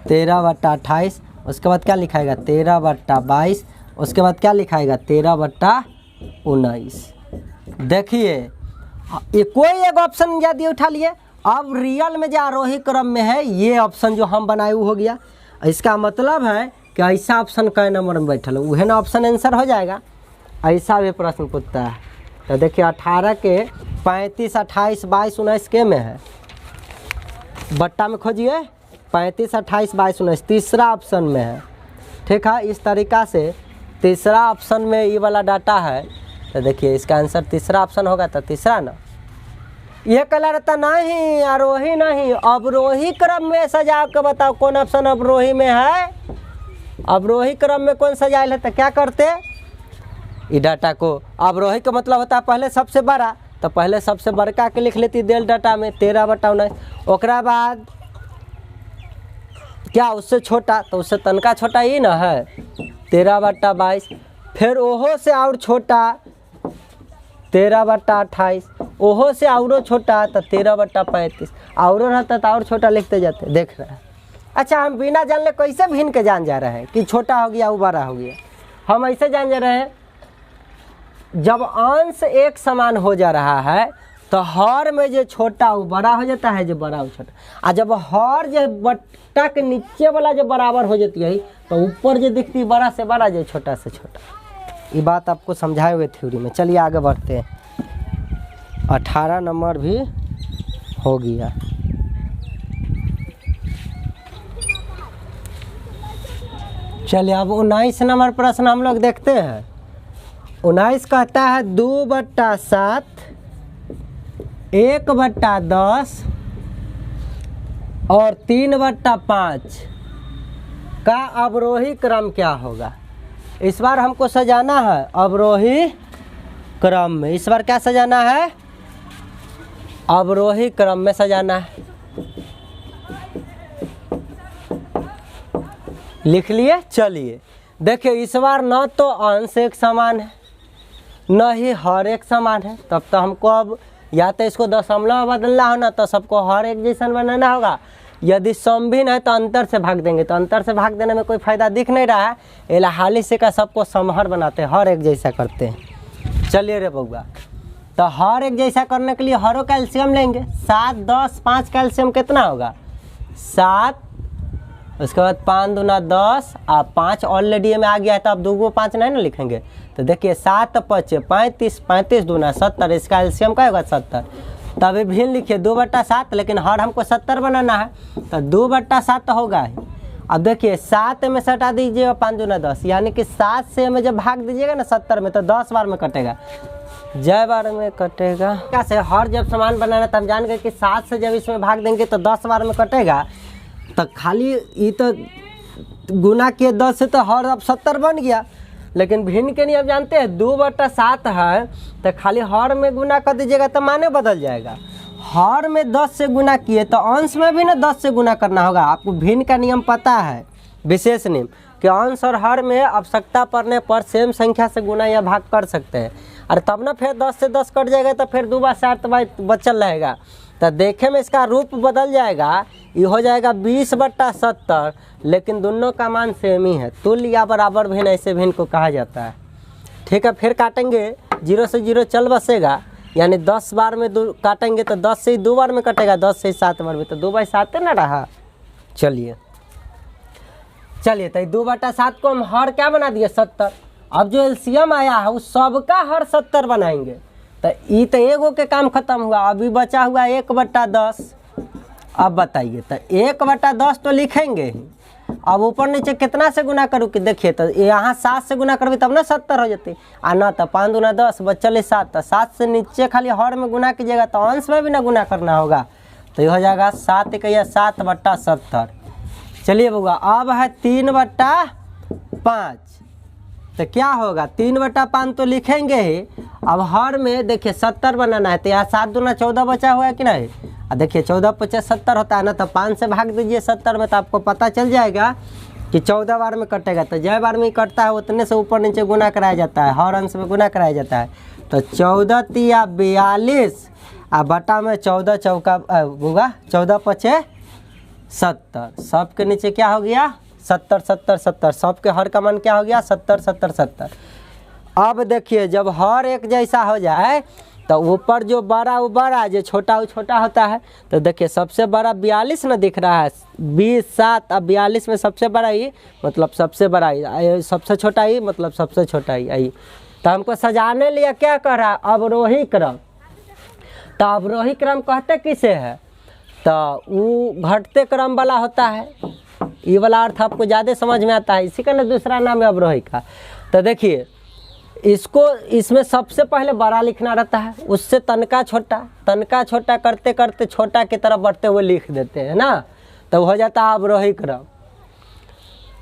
13/28, उसके बाद क्या लिखाएगा 13/22, उसके बाद क्या लिखाएगा 13/19। देखिए ये कोई एक ऑप्शन यदि उठा लिए, अब रियल में जो आरोही क्रम में है ये ऑप्शन जो हम बनाए वो हो गया। इसका मतलब है कि ऐसा ऑप्शन कई नंबर में बैठल वह ना ऑप्शन आंसर हो जाएगा। ऐसा भी प्रश्न पूछता है। तो देखिए 18 के 35, 28, 22, 19 के में है, बट्टा में खोजिए 35, 28, 22, 19 तीसरा ऑप्शन में है। ठीक है, इस तरीक़ा से तीसरा ऑप्शन में ये वाला डाटा है। तो देखिए इसका आंसर तीसरा ऑप्शन होगा। तो तीसरा ना, ये कलर रहता नहीं, आरोही नहीं, अवरोही क्रम में सजा के बताओ कौन ऑप्शन अवरोही में है। अवरोही क्रम में कौन सजाइल है? तो क्या करते, ये डाटा को, अवरोही का मतलब होता है पहले सबसे बड़ा, तो पहले सबसे बड़का के लिख लेती देल डाटा में 13/19, ओकरा बाद क्या उससे छोटा, तो उससे तनका छोटा ही ना है 13/22, फिर ओहो से और छोटा 13/28, ओहो से और छोटा तो 13/35, और रहता तो और छोटा लिखते जाते। देख रहे हैं। अच्छा, हम बिना जानले कैसे भिन्न के जान जा रहे हैं कि छोटा हो गया वो बड़ा हो गया? हम ऐसे जान जा रहे हैं, जब अंश एक समान हो जा रहा है तो हर में जो छोटा वो बड़ा हो जाता है, जो बड़ा वो छोटा। और जब हर जो बट्टा के नीचे वाला जो बराबर हो जाती है तो ऊपर जो दिखती है बड़ा से बड़ा, जो छोटा से छोटा। ये बात आपको समझाए हुए थ्योरी में। चलिए आगे बढ़ते हैं। 18 नंबर भी हो गया। चलिए अब 19 नंबर प्रश्न हम लोग देखते हैं। 19 कहता है 2/7, 1/10 और 3/5 का अवरोही क्रम क्या होगा? इस बार हमको सजाना है अवरोही क्रम में। इस बार क्या सजाना है? अवरोही क्रम में सजाना है। लिख लिए। चलिए देखिए, इस बार न तो अंश एक समान है न ही हर एक समान है। तब तो हमको अब या तो इसको दशमलव बदलना हो ना, तो सबको हर एक जैसा बनाना होगा। यदि समभिन्न है तो अंतर से भाग देंगे, तो अंतर से भाग देने में कोई फायदा दिख नहीं रहा है, एला हाली से का सबको समहर बनाते हैं, हर एक जैसा करते हैं। चलिए रे बउआ, तो हर एक जैसा करने के लिए हरो कैल्शियम लेंगे। 7, 10, 5 कैल्शियम कितना होगा? 7 उसके बाद 5 दूना 10 और 5 ऑलरेडी में आ गया है, तो अब 2 को 5 नहीं ना लिखेंगे। तो देखिए 7 5 35, 35 दूना 70, इसका एलसीएम क्या होगा 70। तभी भिन्न लिखिए 2/7, लेकिन हर हमको 70 बनाना है, तो 2/7 होगा ही। अब देखिए 7 में से हटा दीजिएगा 5 दूना 10, यानी कि 7 से हमें जब भाग दीजिएगा ना 70 में, तो 10 बार में कटेगा, जय बार में कटेगा। क्या से हर जब सामान बनाना तब जान गए कि 7 से जब इसमें भाग देंगे तो 10 बार में कटेगा। तो खाली ये तो गुना किए 10 से तो हर अब 70 बन गया, लेकिन भिन्न के नियम जानते हैं 2/7 है, तो खाली हर में गुना कर दीजिएगा तो माने बदल जाएगा। हर में 10 से गुना किए तो अंश में भी ना 10 से गुना करना होगा। आपको भिन्न का नियम पता है, विशेष नियम, कि अंश और हर में आवश्यकता पड़ने पर सेम संख्या से गुना या भाग कर सकते हैं। अरे तब ना फिर 10 से 10 कट जाएगा तो फिर 2/7 बचल रहेगा, तो देखे में इसका रूप बदल जाएगा, ये हो जाएगा 20/70, लेकिन दोनों का मान सेम ही है। तुल्य या बराबर भिन्न ऐसे भिन्न को कहा जाता है। ठीक है, फिर काटेंगे, 0 से 0 चल बसेगा, यानी 10 बार में काटेंगे तो 10 से ही 2 बार में कटेगा, 10 से ही 7 बार में, तो 2/7 ना रहा। चलिए तो 2/7 को हम हर क्या बना दिए 70। अब जो एलसीएम आया है उस सबका हर 70 बनाएंगे, तो ये तो एगो के काम खत्म हुआ। अभी बचा हुआ 1/10। अब बताइए, तो 1/10 तो लिखेंगे ही। अब ऊपर नीचे कितना से गुना करूँ कि देखिए, तो यहाँ 7 से गुना करबी तब ना 70 हो जाती, आ ना तो 5 दूना 10 बचल 7, तो 7 से नीचे खाली हर में गुना कीजिएगा तो अंश में भी ना गुना करना होगा, तो ये हो जाएगा 7/7/70। चलिए बउआ, अब है 3/5, तो क्या होगा 3/5 तो लिखेंगे ही। अब हर में देखिए 70 बनाना है, तो यहाँ 7 दूना 14 बचा हुआ है कि नहीं। देखिए 14 × 70 होता है ना, तो 5 से भाग दीजिए 70 में, तो आपको पता चल जाएगा कि 14 बार में कटेगा। तो जय बार में कटता है उतने से ऊपर नीचे गुना कराया जाता है, हर अंश में गुना कराया जाता है। तो 14 × 42 और बटा में 14 चौका होगा 14 × 5 70। सबके नीचे क्या हो गया 70 70 70, सबके हर का मान क्या हो गया 70 70 70। अब देखिए जब हर एक जैसा हो जाए तो ऊपर जो बड़ा वो बड़ा, जो छोटा वो छोटा होता है। तो देखिए सबसे बड़ा 42 ना दिख रहा है, 20 7, अब 42 में सबसे बड़ा ही मतलब सबसे बड़ा ही, सबसे छोटा ही मतलब सबसे छोटा ही आई। तो हमको सजाने लिया क्या कर रहा है अवरोही क्रम। तो अवरोही क्रम कहते किसे है, तो वो घटते क्रम वाला होता है। ये वाला अर्थ आपको ज़्यादा समझ में आता है, इसी का ना दूसरा नाम है अवरोही का। तो देखिए इसको इसमें सबसे पहले बड़ा लिखना रहता है, उससे तनका छोटा करते करते छोटा की तरफ बढ़ते हुए लिख देते हैं ना, तो हो जाता है अवरोही क्रम।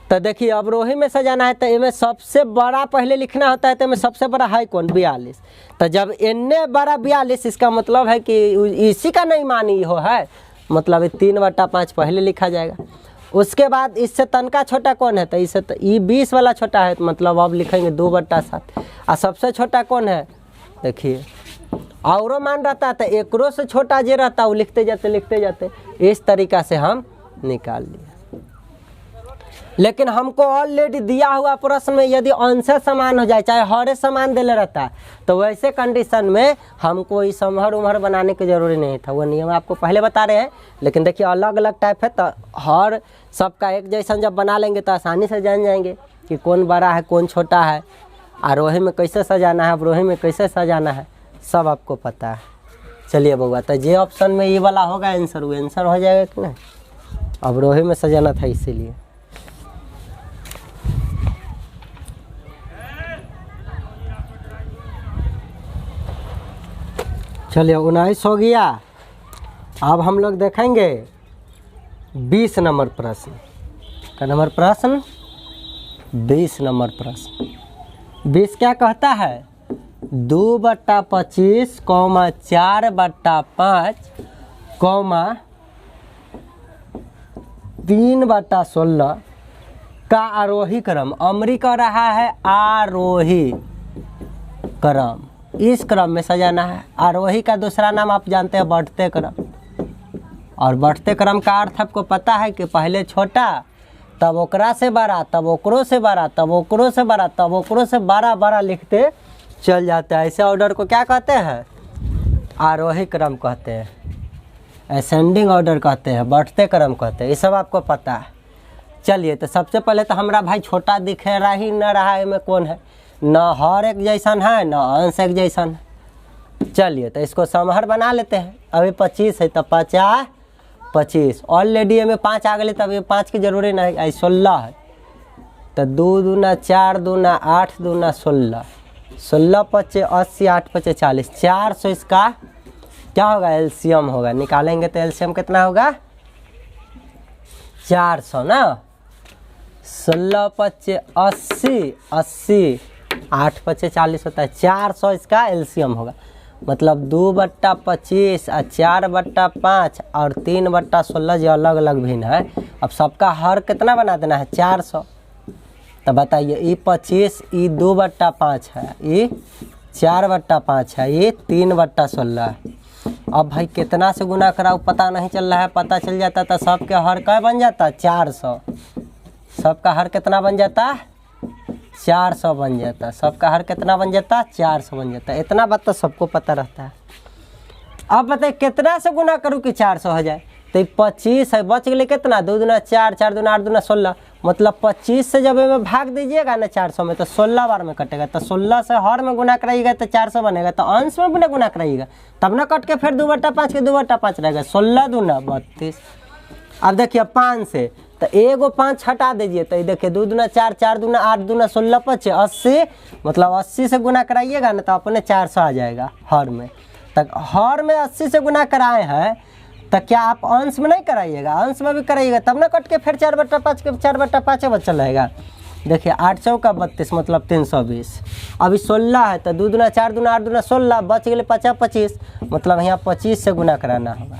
तो देखिए अवरोही में सजाना है तो इनमें सबसे बड़ा पहले लिखना होता है, तो इनमें सबसे बड़ा है कौन 42। तो जब इन्ने बड़ा 42, इसका मतलब है कि इसी का नहीं मानी हो है, मतलब 3/5 पहले लिखा जाएगा। उसके बाद इससे तनका छोटा कौन है, तो इससे तो ये 20 वाला छोटा है, तो मतलब अब लिखेंगे 2/7। और सबसे छोटा कौन है देखिए, औरों मान रहता है तो एकरों से छोटा जो रहता है वो लिखते जाते इस तरीक़ा से हम निकाल लिए। लेकिन हमको ऑलरेडी दिया हुआ प्रश्न में यदि अंश समान हो जाए, चाहे हरे समान देले रहता है, तो वैसे कंडीशन में हमको इस समहर उमहर बनाने की ज़रूरी नहीं था। वो नियम आपको पहले बता रहे हैं, लेकिन देखिए अलग अलग टाइप है, तो हर सबका एक जैसा जब बना लेंगे तो आसानी से जान जाएंगे कि कौन बड़ा है कौन छोटा है, आरोही में कैसे सजाना है, अवरोही में कैसे सजाना है, सब आपको पता है। चलिए बउआ, तो जे ऑप्शन में ये वाला होगा आंसर, वो आंसर हो जाएगा कि नहीं, अवरोही में सजाना था इसीलिए। चलिए 19 हो गया। अब हम लोग देखेंगे 20 नंबर प्रश्न। का नंबर प्रश्न 20 नंबर प्रश्न। 20 क्या कहता है 2/25, 4/5, 3/16 का आरोही क्रम। अमरी कह रहा है आरोही क्रम, इस क्रम में सजाना है। आरोही का दूसरा नाम आप जानते हैं बढ़ते क्रम, और बढ़ते क्रम का अर्थ आपको पता है कि पहले छोटा, तब ओकरा से बड़ा, तब ओकरों से बड़ा, तब ओकरों से बड़ा, तब ओकरों से बड़ा लिखते चल जाता है। ऐसे ऑर्डर को क्या कहते हैं आरोही क्रम कहते हैं, असेंडिंग ऑर्डर कहते हैं, बढ़ते क्रम कहते हैं, ये सब आपको पता है। चलिए तो सबसे पहले तो हमारा भाई छोटा दिख रहा ही न रहा है, में कौन है, न हर एक जैसन है न अंश एक जैसन है। चलिए तो इसको समहर बना लेते हैं। अभी 25 है तो 50 25 ऑलरेडी में 5 आ गए, तब ये 5 की जरूरी नहीं, आई 16 है तो 2 दूना 4 दूना 8 दूना 16, 16 पचे 80 8 पचे 40, 400 इसका क्या होगा, एलसीएम होगा। निकालेंगे तो एलसीएम कितना होगा 400 ना, 16 पचे 80 80 8 पचे 40 होता है, 400 इसका एलसीएम होगा। मतलब 2/25 और 4/5 और 3/16 जो अलग अलग भिन्न है। अब सबका हर कितना बना देना है 400। तो बताइए ये 25 ये 2/5 है, ये 4/5 है, ये 3/16 है। अब भाई कितना से गुना कराओ पता नहीं चल रहा है, पता चल जाता तो सबके हर क्या बन जाता 400। सबका हर कितना बन जाता 400 बन जाता, सबका हर कितना बन जाता 400 बन जाता। इतना बात तो सबको पता रहता है। अब बताइए कितना से गुना करूँ कि 400 हो जाए। तो 25 है, बच गए कितना 2 दूना 4 4 दूना 8 दूना 16, मतलब 25 से जब में भाग दीजिएगा ना 400 में तो 16 बार में कटेगा। तो 16 से हर में गुना कराइएगा तो 400 बनेगा, तो अंश में भी गुना कराइएगा तब ना कट के फिर 2/5 के 2/5 रहेगा, 16 दूना 32। अब देखिए 5 से तो एगो 5 हटा दीजिए, तो ये देखिए 2 दूना 4 4 दूना 8 दूना 16 पचे 80, मतलब 80 से गुना कराइएगा ना तो अपने 400 आ जाएगा हर में। तक हर में 80 से गुना कराए हैं तो क्या आप अंश में नहीं कराइएगा, अंश में भी कराइएगा तब ना कट के फिर 4/5 के 4/5 बचा रहेगा। देखिए 8 चौका 32 मतलब 320। अभी 16 है तो 2 दूना 4 दूना 8 दूना 16, बच गए 50 25, मतलब यहाँ 25 से गुना कराना होगा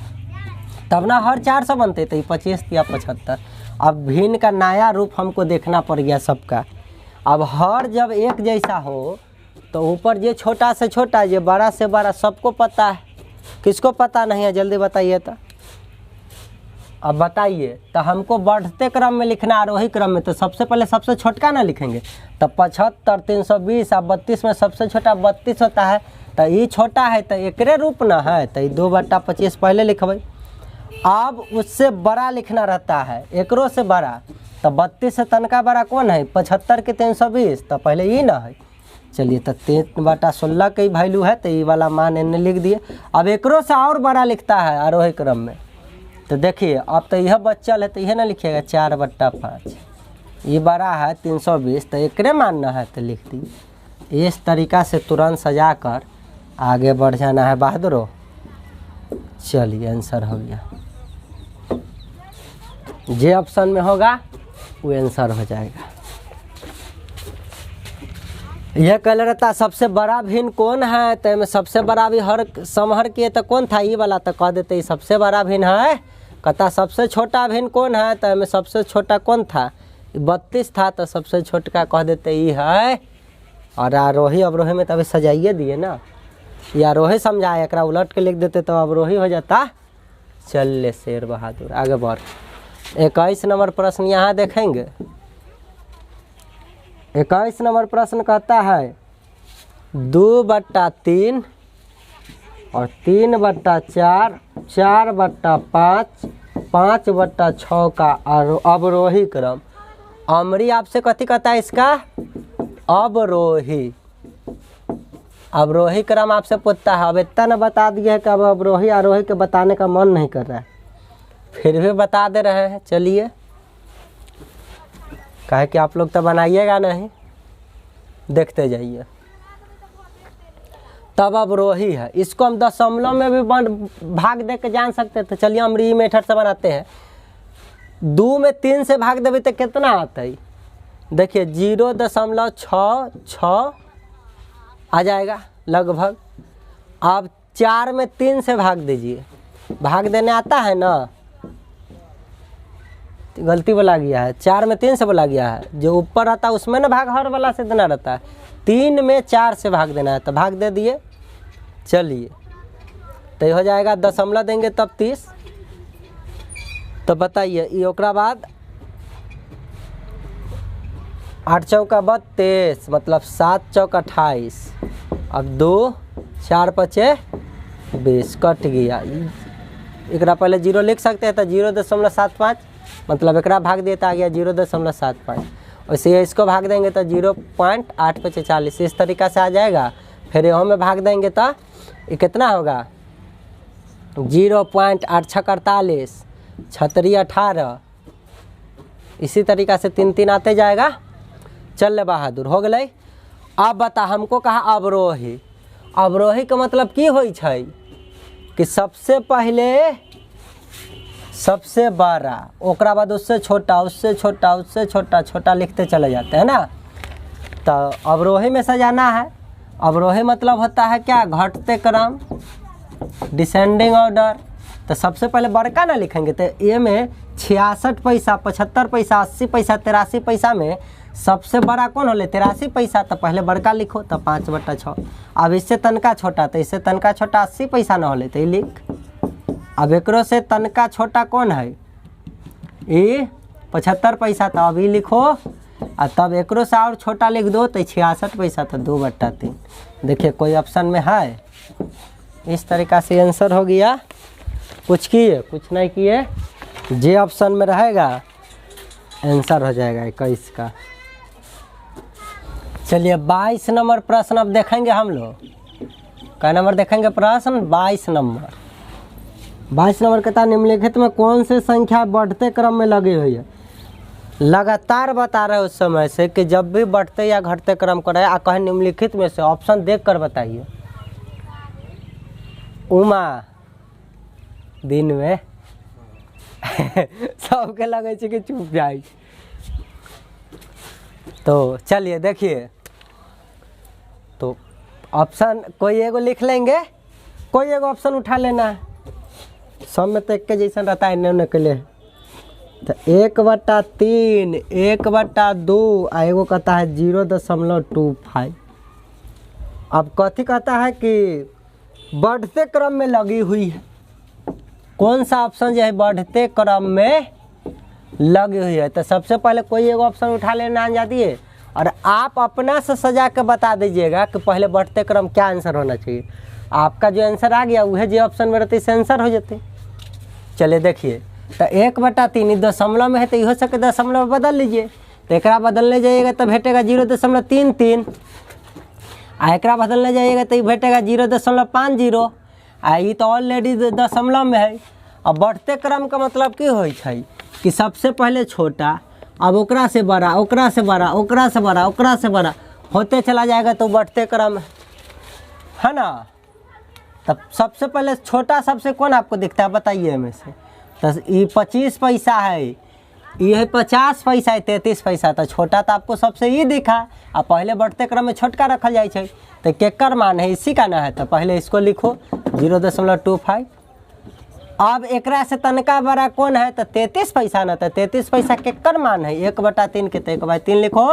तब ना हर 400 बनते। तो 25 या 75। अब भिन्न का नया रूप हमको देखना पड़ गया सबका। अब हर जब एक जैसा हो तो ऊपर ये छोटा से छोटा ये बड़ा से बड़ा सबको पता है, किसको पता नहीं है जल्दी बताइए। तो अब बताइए तो हमको बढ़ते क्रम में लिखना आरोही क्रम में, तो सबसे पहले सबसे छोटका ना लिखेंगे। तो 75 320 अब 32 में सबसे छोटा 32 होता है, तो ये छोटा है तो एकरे रूप ना है, तो 2/25 पहले लिखबै। अब उससे बड़ा लिखना रहता है, एकरो से बड़ा, तो 32 से तनका बड़ा कौन है 75 के 320, तो पहले ये ना है। चलिए तो 3/16 का ही वैल्यू है, तो ये वाला मान इन्हें लिख दिए। अब एकरो से और बड़ा लिखता है आरोही क्रम में, तो देखिए अब तो यह बच्चल है तो यह ना लिखिएगा 4/5, ये बड़ा है 320 तो एकरे मानना है तो लिख दिए। इस तरीका से तुरंत सजा कर आगे बढ़ जाना है बहादुरों। चलिए आंसर हो गया, जे ऑप्शन में होगा वो आंसर हो जाएगा। यह कह रहता सबसे बड़ा भिन्न कौन है, तो में सबसे बड़ा भी हर समहर किए तो कौन था, ये वाला तो कह देते सबसे बड़ा भिन्न है। कहता सबसे छोटा भिन्न कौन है, तो में सबसे छोटा कौन था 32 था, तो सबसे छोटका कह देते ये है। और आरोही अवरोही में तो अभी सजाइए दिए ना, या आरोही समझाए एक उलट के लिख देते तो अवरोही हो जाता। चल ले शेर बहादुर आगे बढ़। 21 नंबर प्रश्न यहाँ देखेंगे। 21 नंबर प्रश्न कहता है 2/3 और 3/4 4/5 5/6 का अवरोही क्रम। अमरी आपसे कथी कहता है इसका अवरोही, अवरोही क्रम आपसे पूछता है। अब इतना न बता दिया है कि अब अवरोही आरोही के बताने का मन नहीं कर रहा है, फिर भी बता दे रहे हैं। चलिए कहे कि आप लोग तो बनाइएगा नहीं, देखते जाइए। तब अवरोही है, इसको हम दशमलव में भी भाग दे के जान सकते थे। चलिए हम री मेथड से बनाते हैं। 2 में 3 से भाग देवे तो कितना आता है, देखिए 0.66 आ जाएगा लगभग। अब 4 में 3 से भाग दीजिए, भाग देने आता है ना, गलती बोला गया है, 4 में 3 से बोला गया है। जो ऊपर रहता है उसमें ना भाग हर वाला से देना रहता है, 3 में 4 से भाग देना है, तो भाग दे दिए। चलिए तो हो जाएगा दशमलव देंगे तब 30। तो बताइए ये ओकरा बाद 8 चौका 32 मतलब 7 चौका 28। अब 2 4 पचे 20 कट गया। एक पहले 0 लिख सकते हैं तो 0.75 मतलब एकरा भाग दिए तो आ गया 0.75। वैसे इसको भाग देंगे तो 0.8 पे 40, इस तरीक़ा से आ जाएगा। फिर यहाँ में भाग देंगे तो ये कितना होगा 0.8 छक 48, 36 18, इसी तरीक़ा से 3 3 आते जाएगा। चल ले बहादुर हो गए। अब बता, हमको कहा अवरोही। अवरोही का मतलब की होई छै कि सबसे पहले सबसे बड़ा, ओकरा बाद उससे छोटा, उससे छोटा, उससे छोटा, छोटा लिखते चले जाते हैं ना। तो अवरोही में सजाना है। अवरोही मतलब होता है क्या, घटते क्रम, डिसेंडिंग ऑर्डर। तो सबसे पहले बड़का ना लिखेंगे तो ये में 66 पैसा, 75 पैसा, 80 पैसा, 83 पैसा में सबसे बड़ा कौन होले 83 पैसा। तो पहले बड़का लिखो तो 5/6। अब इससे तनका छोटा, तो इससे तनका छोटा 80 पैसा ना होले तो ये लिख। अब एकरो से तनका छोटा कौन है, ये 75 पैसा, तो अभी लिखो। और तब एकरो से और छोटा लिख दो तो 66 पैसा, तो 2/3। देखिए कोई ऑप्शन में है। इस तरीक़ा से आंसर हो गया। कुछ किए, कुछ नहीं किए, जे ऑप्शन में रहेगा आंसर हो जाएगा 21 का। चलिए 22 नंबर प्रश्न अब देखेंगे हम लोग। क्या नंबर देखेंगे प्रश्न 22 नंबर। 22 नंबर कहता है निम्नलिखित में कौन सी संख्या बढ़ते क्रम में लगी हुई है। लगातार बता रहे उस समय से कि जब भी बढ़ते या घटते क्रम को रहे, कहे निम्नलिखित में से ऑप्शन देख कर बताइए। उमा दिन में सबके लगे कि चुप जाए। तो चलिए देखिए, तो ऑप्शन कोई एगो लिख लेंगे, कोई एगो ऑप्शन उठा लेना है। सब में तो एक के जैसा रहता है इन्होंने के लिए। तो 1/3, 1/2 आ एगो कहता है 0.25। अब कथी कहता है कि बढ़ते क्रम में लगी हुई है। कौन सा ऑप्शन जो है बढ़ते क्रम में लगी हुई है। तो सबसे पहले कोई एक ऑप्शन उठा लेना आ जाती है और आप अपना से सजा के बता दीजिएगा कि पहले बढ़ते क्रम क्या आंसर होना चाहिए। आपका जो आंसर आ गया वह जो ऑप्शन में रहते इससे आंसर हो जाते। चलिए देखिए, तो 1/3 दशमलव में है तो हो सके दशमलव बदल लीजिए। तो एक बदलने जाइएगा तो भेटेगा 0.33। आ एक बदलने जाइएगा तो भेटेगा 0.50। आ ये तो ऑलरेडी दशमलव में है। अब बढ़ते क्रम का मतलब की होई छै कि सबसे पहले छोटा, अब ओकरा से बड़ा, ओकरा से बड़ा, ओकरा से बड़ा, ओकरा से बड़ा होते चला जाएगा तो बढ़ते क्रम है ना। तब सबसे पहले छोटा सबसे कौन आपको दिखता है बताइए में से। तो ये 25 पैसा है, ये है 50 पैसा है, 33 पैसा। तो छोटा तो आपको सबसे ही दिखा। अब पहले बढ़ते क्रम में छोटका रखल जाए छै। तो केकर मान है इसी का ना है, तो पहले इसको लिखो 0.25। अब एकरा से तनका बड़ा कौन है तो 33 पैसा ना। तो 33 पैसा केकर मान है 1/3 के, तो 1/3 लिखो।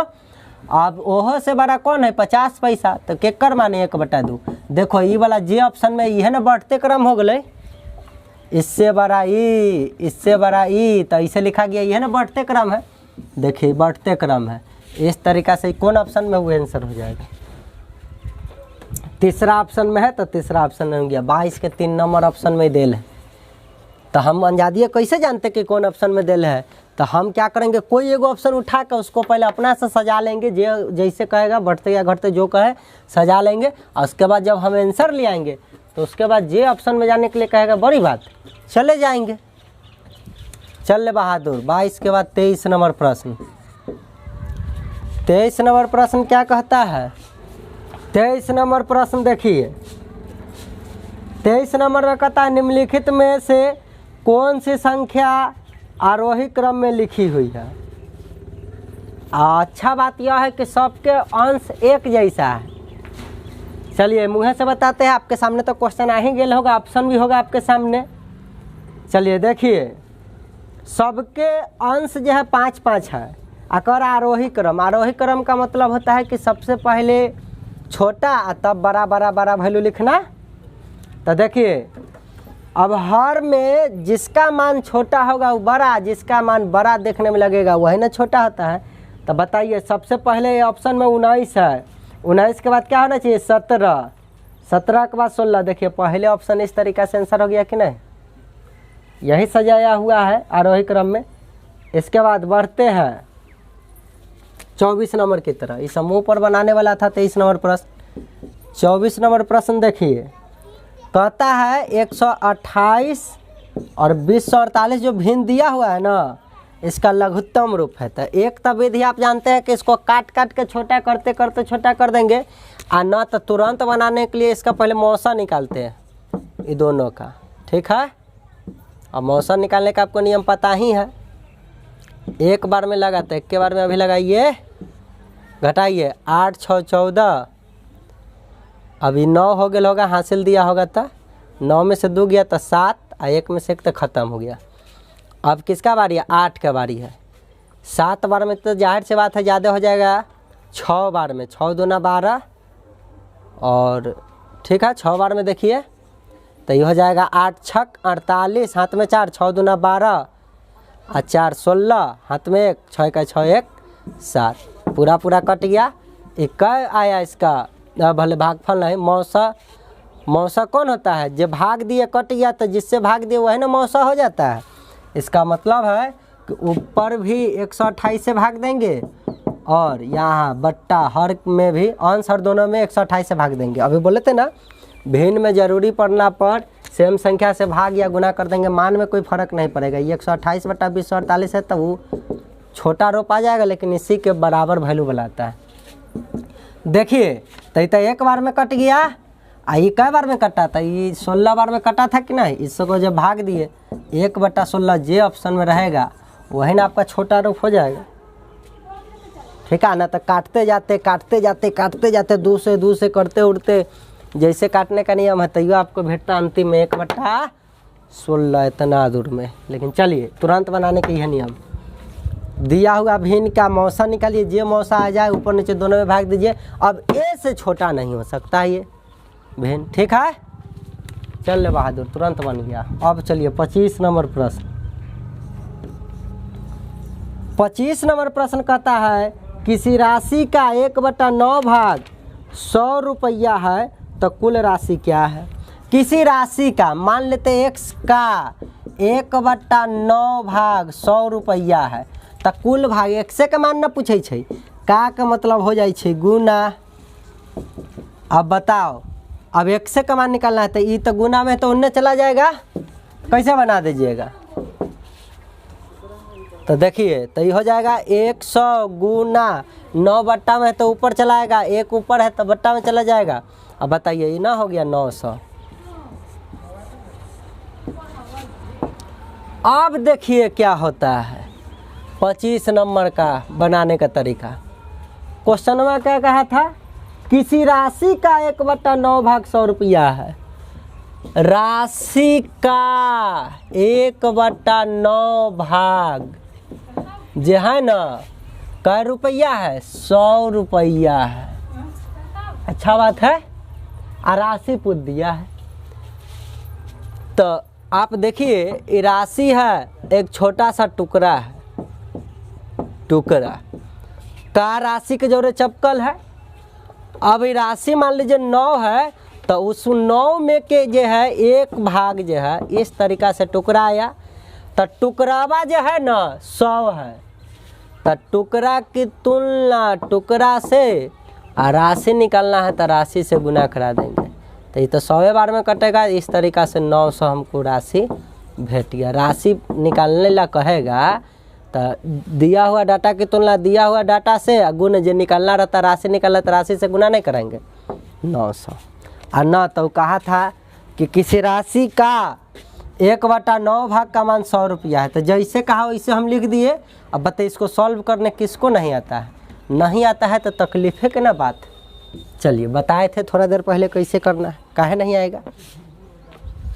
अब ओहो से बड़ा कौन है 50 पैसा, तो केकर मान है 1/2। देखो ये वाला जे ऑप्शन में ये है ना बढ़ते क्रम हो गए। इससे बड़ा ई, इससे बड़ा ई, तो इसे लिखा गया ये है ना बढ़ते क्रम है। देखिए बढ़ते क्रम है। इस तरीक़ा से कौन ऑप्शन में वो आंसर हो जाएगा। तीसरा ऑप्शन में है तो तीसरा ऑप्शन में हो गया। 22 के 3 नंबर ऑप्शन में देल है। तो हम अंजादिए कैसे जानते कि कौन ऑप्शन में देल है। तो हम क्या करेंगे, कोई एगो ऑप्शन उठा कर उसको पहले अपना से सजा लेंगे, जैसे कहेगा बढ़ते या घटते जो कहे सजा लेंगे। और उसके बाद जब हम आंसर ले आएंगे तो उसके बाद जे ऑप्शन में जाने के लिए कहेगा बड़ी बात चले जाएंगे। चल ले बहादुर। 22 के बाद 23 नंबर प्रश्न। 23 नंबर प्रश्न क्या कहता है। 23 नंबर प्रश्न देखिए। 23 नंबर में कहता है निम्नलिखित में से कौन सी संख्या आरोही क्रम में लिखी हुई है। अच्छा बात यह है कि सबके अंश एक जैसा है। चलिए मुँह से बताते हैं, आपके सामने तो क्वेश्चन आ ही गया होगा, ऑप्शन भी होगा आपके सामने। चलिए देखिए, सबके अंश जो है 5-5 है। अकर आरोही क्रम, आरोही क्रम का मतलब होता है कि सबसे पहले छोटा तब बड़ा बड़ा बड़ा वैल्यू लिखना। तो देखिए अब हर में जिसका मान छोटा होगा वो बड़ा, जिसका मान बड़ा देखने में लगेगा वही ना छोटा होता है। तो बताइए सबसे पहले ऑप्शन में 19 है। 19 के बाद क्या होना चाहिए 17, 17 के बाद 16। देखिए पहले ऑप्शन इस तरीक़ा से आंसर हो गया कि नहीं, यही सजाया हुआ है आरोही क्रम में। इसके बाद बढ़ते हैं 24 नंबर की तरह। इस समूह पर बनाने वाला था 23 नंबर प्रश्न। 24 नंबर प्रश्न देखिए, कहता है 128 और 248 जो भिन्न दिया हुआ है ना, इसका लघुत्तम रूप है। तो एक तो विधि आप जानते हैं कि इसको काट काट के छोटा करते करते छोटा कर देंगे, और न तो तुरंत बनाने के लिए इसका पहले मौसा निकालते हैं ये दोनों का, ठीक है। अब मौसा निकालने का आपको नियम पता ही है, एक बार में लगाते, एक के बार में अभी लगाइए, घटाइए, 8 6 14, अभी 9 हो गया होगा, हासिल दिया होगा तो 9 में से 2 गया तो 7, और 1 में से 1 तो ख़त्म हो गया। अब किसका बारी है? 8 का बारी है। 7 बार में तो जाहिर सी बात है ज़्यादा हो जाएगा, 6 बार में 6 दूना 12, और ठीक है 6 बार में देखिए तो ये हो जाएगा 8 छक 48, हाथ में 4, 6 दूना 12, और 4 16, हाथ में 1, 6 का 6 1 7, पूरा पूरा कट गया। एक आया इसका भले भागफल नहीं, मौसा। मौसा कौन होता है? जब भाग दिए कट गया तो जिससे भाग दिए वही ना मौसा हो जाता है। इसका मतलब है कि ऊपर भी 128 से भाग देंगे, और यहाँ बट्टा हर में भी, अंश हर दोनों में 128 से भाग देंगे। अभी बोले थे ना भिन्न में जरूरी पड़ना पर सेम संख्या से भाग या गुना कर देंगे, मान में कोई फर्क नहीं पड़ेगा। ये 128 बटा 248 है तो वो छोटा रूप आ जाएगा, लेकिन इसी के बराबर वैल्यू बुलाता है। देखिए तो एक बार में कट गया, ये कई बार में कटा था? ये 16 बार में कटा था कि नहीं? इसको जब भाग दिए 1/16 जे ऑप्शन में रहेगा वही ना आपका छोटा रूप हो जाएगा, ठीक है ना। तो काटते जाते काटते जाते काटते जाते, 2 से करते उड़ते, जैसे काटने का नियम है तैयो आपको भेटता अंतिम में 1/16 इतना दूर में। लेकिन चलिए तुरंत बनाने के यह नियम, दिया हुआ भिन्न का मौसा निकालिए, जे मौसा आ जाए ऊपर नीचे दोनों में भाग दीजिए। अब ए से छोटा नहीं हो सकता ये भिन्न, ठीक है। चल बहादुर तुरंत बन गया। अब चलिए 25 नंबर प्रश्न। 25 नंबर प्रश्न कहता है किसी राशि का 1/9 भाग 100 रुपया है तो कुल राशि क्या है? किसी राशि का मान लेते x का 1/9 भाग 100 रुपया है तो कुल भाग x के मान न पूछे छे, का मतलब हो जाए छे गुना। अब बताओ, अब x का मान निकालना है तो ये तो गुना में तो उन्ने चला जाएगा, कैसे बना दीजिएगा? तो देखिए तो ये हो जाएगा 100 गुना 9 बट्टा में तो ऊपर चला आएगा, 1 ऊपर है तो बट्टा में चला जाएगा। अब बताइए ये ना हो गया 900। अब देखिए क्या होता है 25 नंबर का बनाने का तरीका। क्वेश्चन में क्या कहा था? किसी राशि का 1/9 भाग 100 रुपया है। राशि का 1/9 भाग जो है ना कै रुपया है? 100 रुपया है। अच्छा बात है, राशि पूछ दिया है। तो आप देखिए ये राशि है, एक छोटा सा टुकड़ा है, टुकड़ा का राशि के जोड़े चपकल है। अब ये राशि मान लीजिए 9 है तो उस 9 में के जो है एक भाग जो है इस तरीका से टुकड़ा आया, तो टुकड़ावा जो है ना 100 है, तो टुकड़ा की तुलना टुकड़ा से राशि निकालना है तो राशि से गुना करा देंगे, तो ये तो 100 बार में कटेगा। इस तरीका से 900 हमको राशि भेट गया। राशि निकालने ला कहेगा तो दिया हुआ डाटा की तुलना दिया हुआ डाटा से गुण जो निकालना रहता, राशि निकालना तो राशि से गुना नहीं करेंगे 900। और न तो कहा था कि किसी राशि का 1/9 भाग का मान 100 रुपया है, तो जैसे कहा वैसे हम लिख दिए। अब बताइए इसको सॉल्व करने किसको नहीं आता है? नहीं आता है तो तकलीफ है कि ना बात। चलिए बताए थे थोड़ा देर पहले कैसे करना है, काहे नहीं आएगा।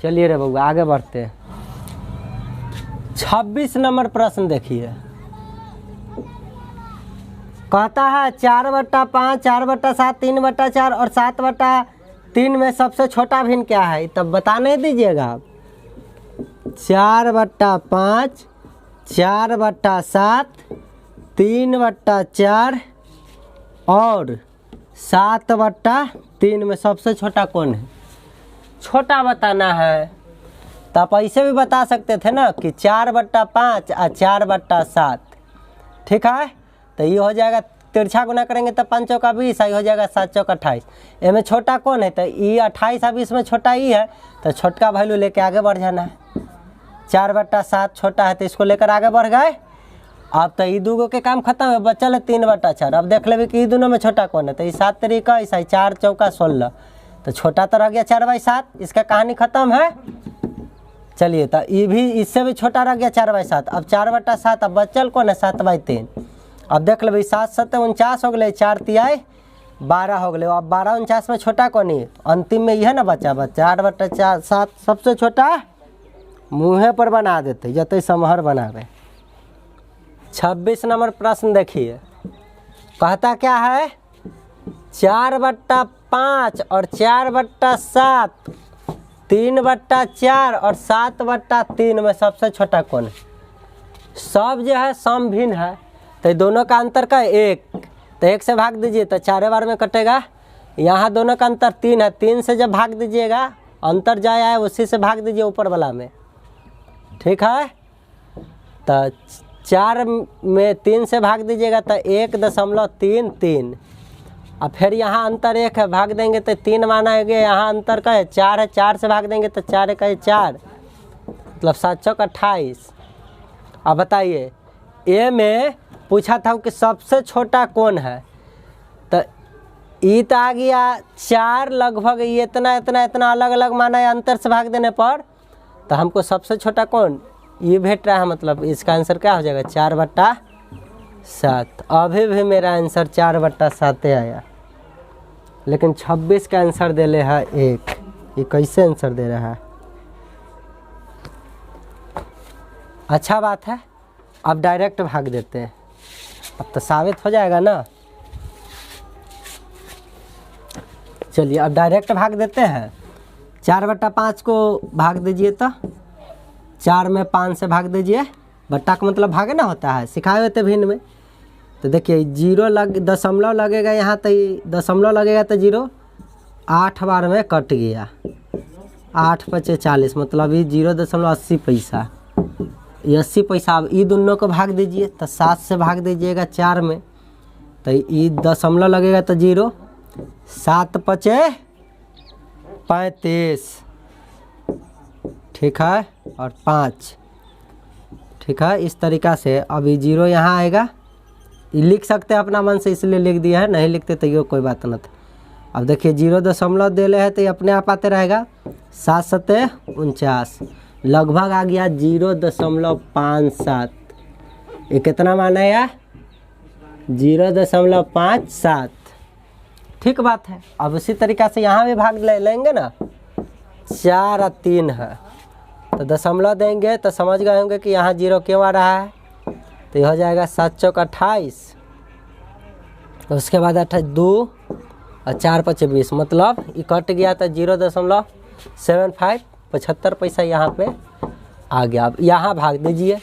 चलिए रे बउआ आगे बढ़ते हैं। 26 नंबर प्रश्न देखिए, कहता है 4/5, 4/7, 3/4 और 7/3 में सबसे छोटा भिन्न क्या है? तब बता नहीं दीजिएगा आप। 4/5, 4/7, 3/4 और 7/3 में सबसे छोटा कौन है? छोटा बताना है। तो आप ऐसे भी बता सकते थे ना कि 4/5 और 4/7। ठीक है, तो ये हो जाएगा, तिरछा गुना करेंगे तो 5 चौका 20, ये हो जाएगा 7 चौका 28। इनमें छोटा कौन है? तो ये 28 और 20 में छोटा ही है, तो छोटका वैल्यू लेके आगे बढ़ जाना है। 4/7 छोटा है तो इसको लेकर आगे बढ़ गए। अब तो ये दूगो के काम खत्म है, बचल है 3/4। अब देख लेंगे कि ये दोनों में छोटा कौन है, तो ये 7 तरीका, ऐसा 4 चौका 16, तो छोटा तो रह गया 4/7, इसका कहानी खत्म है। चलिए, तो ये भी इससे भी छोटा रह गया 4/7। अब 4/7, अब बचल कौन है? 7/3। अब देख लेंगे 7 7 49 हो गए, 4 तिहाई 12 हो गए। अब 12 49 में छोटा कौन है? अंतिम में यह ना बचा 4/7 सबसे छोटा, मुँहे पर बना देते जते समहर बनावे। 26 नंबर प्रश्न देखिए, कहता क्या है? 4/5 और 4/7, 3/4 और 7/3 में सबसे छोटा कौन है? सब जो है सम भिन्न है, तो दोनों का अंतर का 1, तो 1 से भाग दीजिए तो 4 बार में कटेगा। यहाँ दोनों का अंतर 3 है, 3 से जब भाग दीजिएगा अंतर जाए आए उसी से भाग दीजिए ऊपर वाला में। ठीक है, तो 4 में 3 से भाग दीजिएगा तो 1.33। अब फिर यहाँ अंतर 1 है, भाग देंगे तो 3 माना है गया। यहाँ अंतर का है 4 है, 4 से भाग देंगे तो 4 का 4, मतलब 7 चौक 28। अब बताइए, ए में पूछा था कि सबसे छोटा कौन है, तो ई तो आ गया 4 लगभग, ये इतना अलग अलग माना है अंतर से भाग देने पर, तो हमको सबसे छोटा कौन ये भेट रहा है, मतलब इसका आंसर क्या हो जाएगा? 4/7। अभी भी मेरा आंसर 4/7 आया, लेकिन 26 का आंसर दे ले है 1। ये कैसे आंसर दे रहा है? अच्छा बात है, अब डायरेक्ट भाग देते हैं, अब तो साबित हो जाएगा ना। चलिए, अब डायरेक्ट भाग देते हैं। 4/5 को भाग दीजिए, तो 4 में 5 से भाग दीजिए। बट्टा का मतलब भागे ना होता है, सिखाए हुए थे भिन्न में। तो देखिए 0 दशमलव लगेगा यहाँ, तो दशमलव लगेगा तो 0 8 बार में कट गया। 8×5 40, मतलब ये 0.80 पैसा, ये 80 पैसा। अब ये दोनों को भाग दीजिए, तो 7 से भाग दीजिएगा 4 में, तो ये दशमलव लगेगा तो 0, 7×5 35। ठीक है, और 5। ठीक है, इस तरीक़ा से अब ये 0 यहाँ आएगा। ये लिख सकते हैं अपना मन से, इसलिए लिख दिया है, नहीं लिखते तो ये कोई बात नहीं था। अब देखिए 0 दशमलव दे ले है तो ये अपने आप आते रहेगा। 7 7 49, लगभग आ गया 0.57। ये कितना माना है? 0.57। ठीक बात है। अब उसी तरीक़ा से यहाँ भी भाग लेंगे ना। 4 और 3 है, तो दशमलव देंगे तो समझ गए होंगे कि यहाँ 0 क्यों आ रहा है। तो ये हो जाएगा 7 चौक 28, उसके बाद 2 और 4×5 20, मतलब ये कट गया तो 0.75 75 पैसा यहाँ पे आ गया। अब यहाँ भाग दीजिए,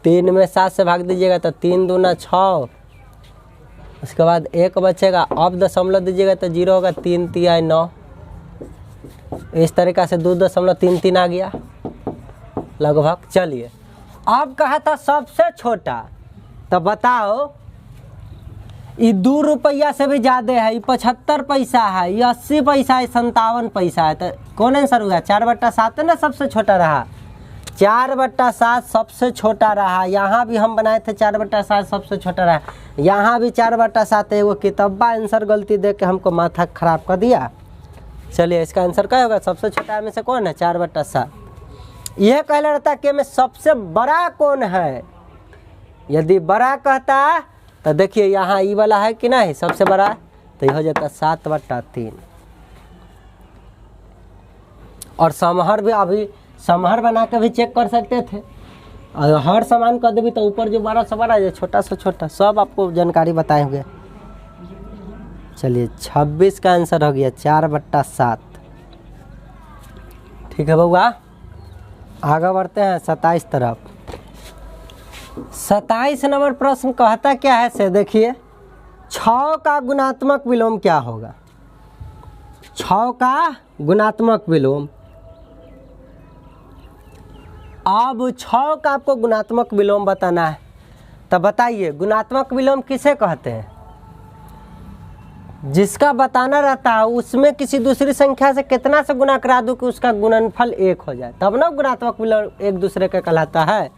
3 में 7 से भाग दीजिएगा तो 3 दूना 6, उसके बाद 1 बचेगा। अब दशमलव दीजिएगा तो 0 होगा, 3 तिहाई 9। इस तरीक़ा से 2.33 आ गया लगभग। चलिए, अब कहा था सबसे छोटा, तो बताओ ये 2 रुपया से भी ज़्यादा है, ये 75 पैसा है, ये 80 पैसा है, 57 पैसा है, तो कौन आंसर हुआ? 4/7 ना सबसे छोटा रहा। 4/7 सबसे छोटा रहा। यहाँ भी हम बनाए थे 4/7 सबसे छोटा रहा, यहाँ भी 4/7 है। वो किताबा आंसर गलती दे के हमको माथा खराब कर दिया। चलिए, इसका आंसर क्या होगा? सबसे छोटा में से कौन है? 4/7। यह कह रहता कि में सबसे बड़ा कौन है। यदि बड़ा कहता तो देखिए यहाँ ई वाला है कि नहीं सबसे बड़ा, तो ये हो जाता 7/3। और समहर भी, अभी समहर बना के भी चेक कर सकते थे। और हर सामान कर देवी तो ऊपर जो बड़ा से बड़ा, जो छोटा से छोटा, सब आपको जानकारी बताए हुए। चलिए, 26 का आंसर हो गया 4/7। ठीक है बउआ, आगे बढ़ते हैं 27 तरफ। 27 नंबर प्रश्न कहता क्या है से देखिए, 6 का गुणात्मक विलोम क्या होगा? 6 का गुणात्मक विलोम अब 6 का आपको गुणात्मक विलोम बताना है। तब बताइए गुणात्मक विलोम किसे कहते हैं? जिसका बताना रहता है उसमें किसी दूसरी संख्या से कितना से गुना करा दूं कि उसका गुणनफल 1 हो जाए, तब ना गुणात्मक विलोम एक दूसरे का कहलाता है।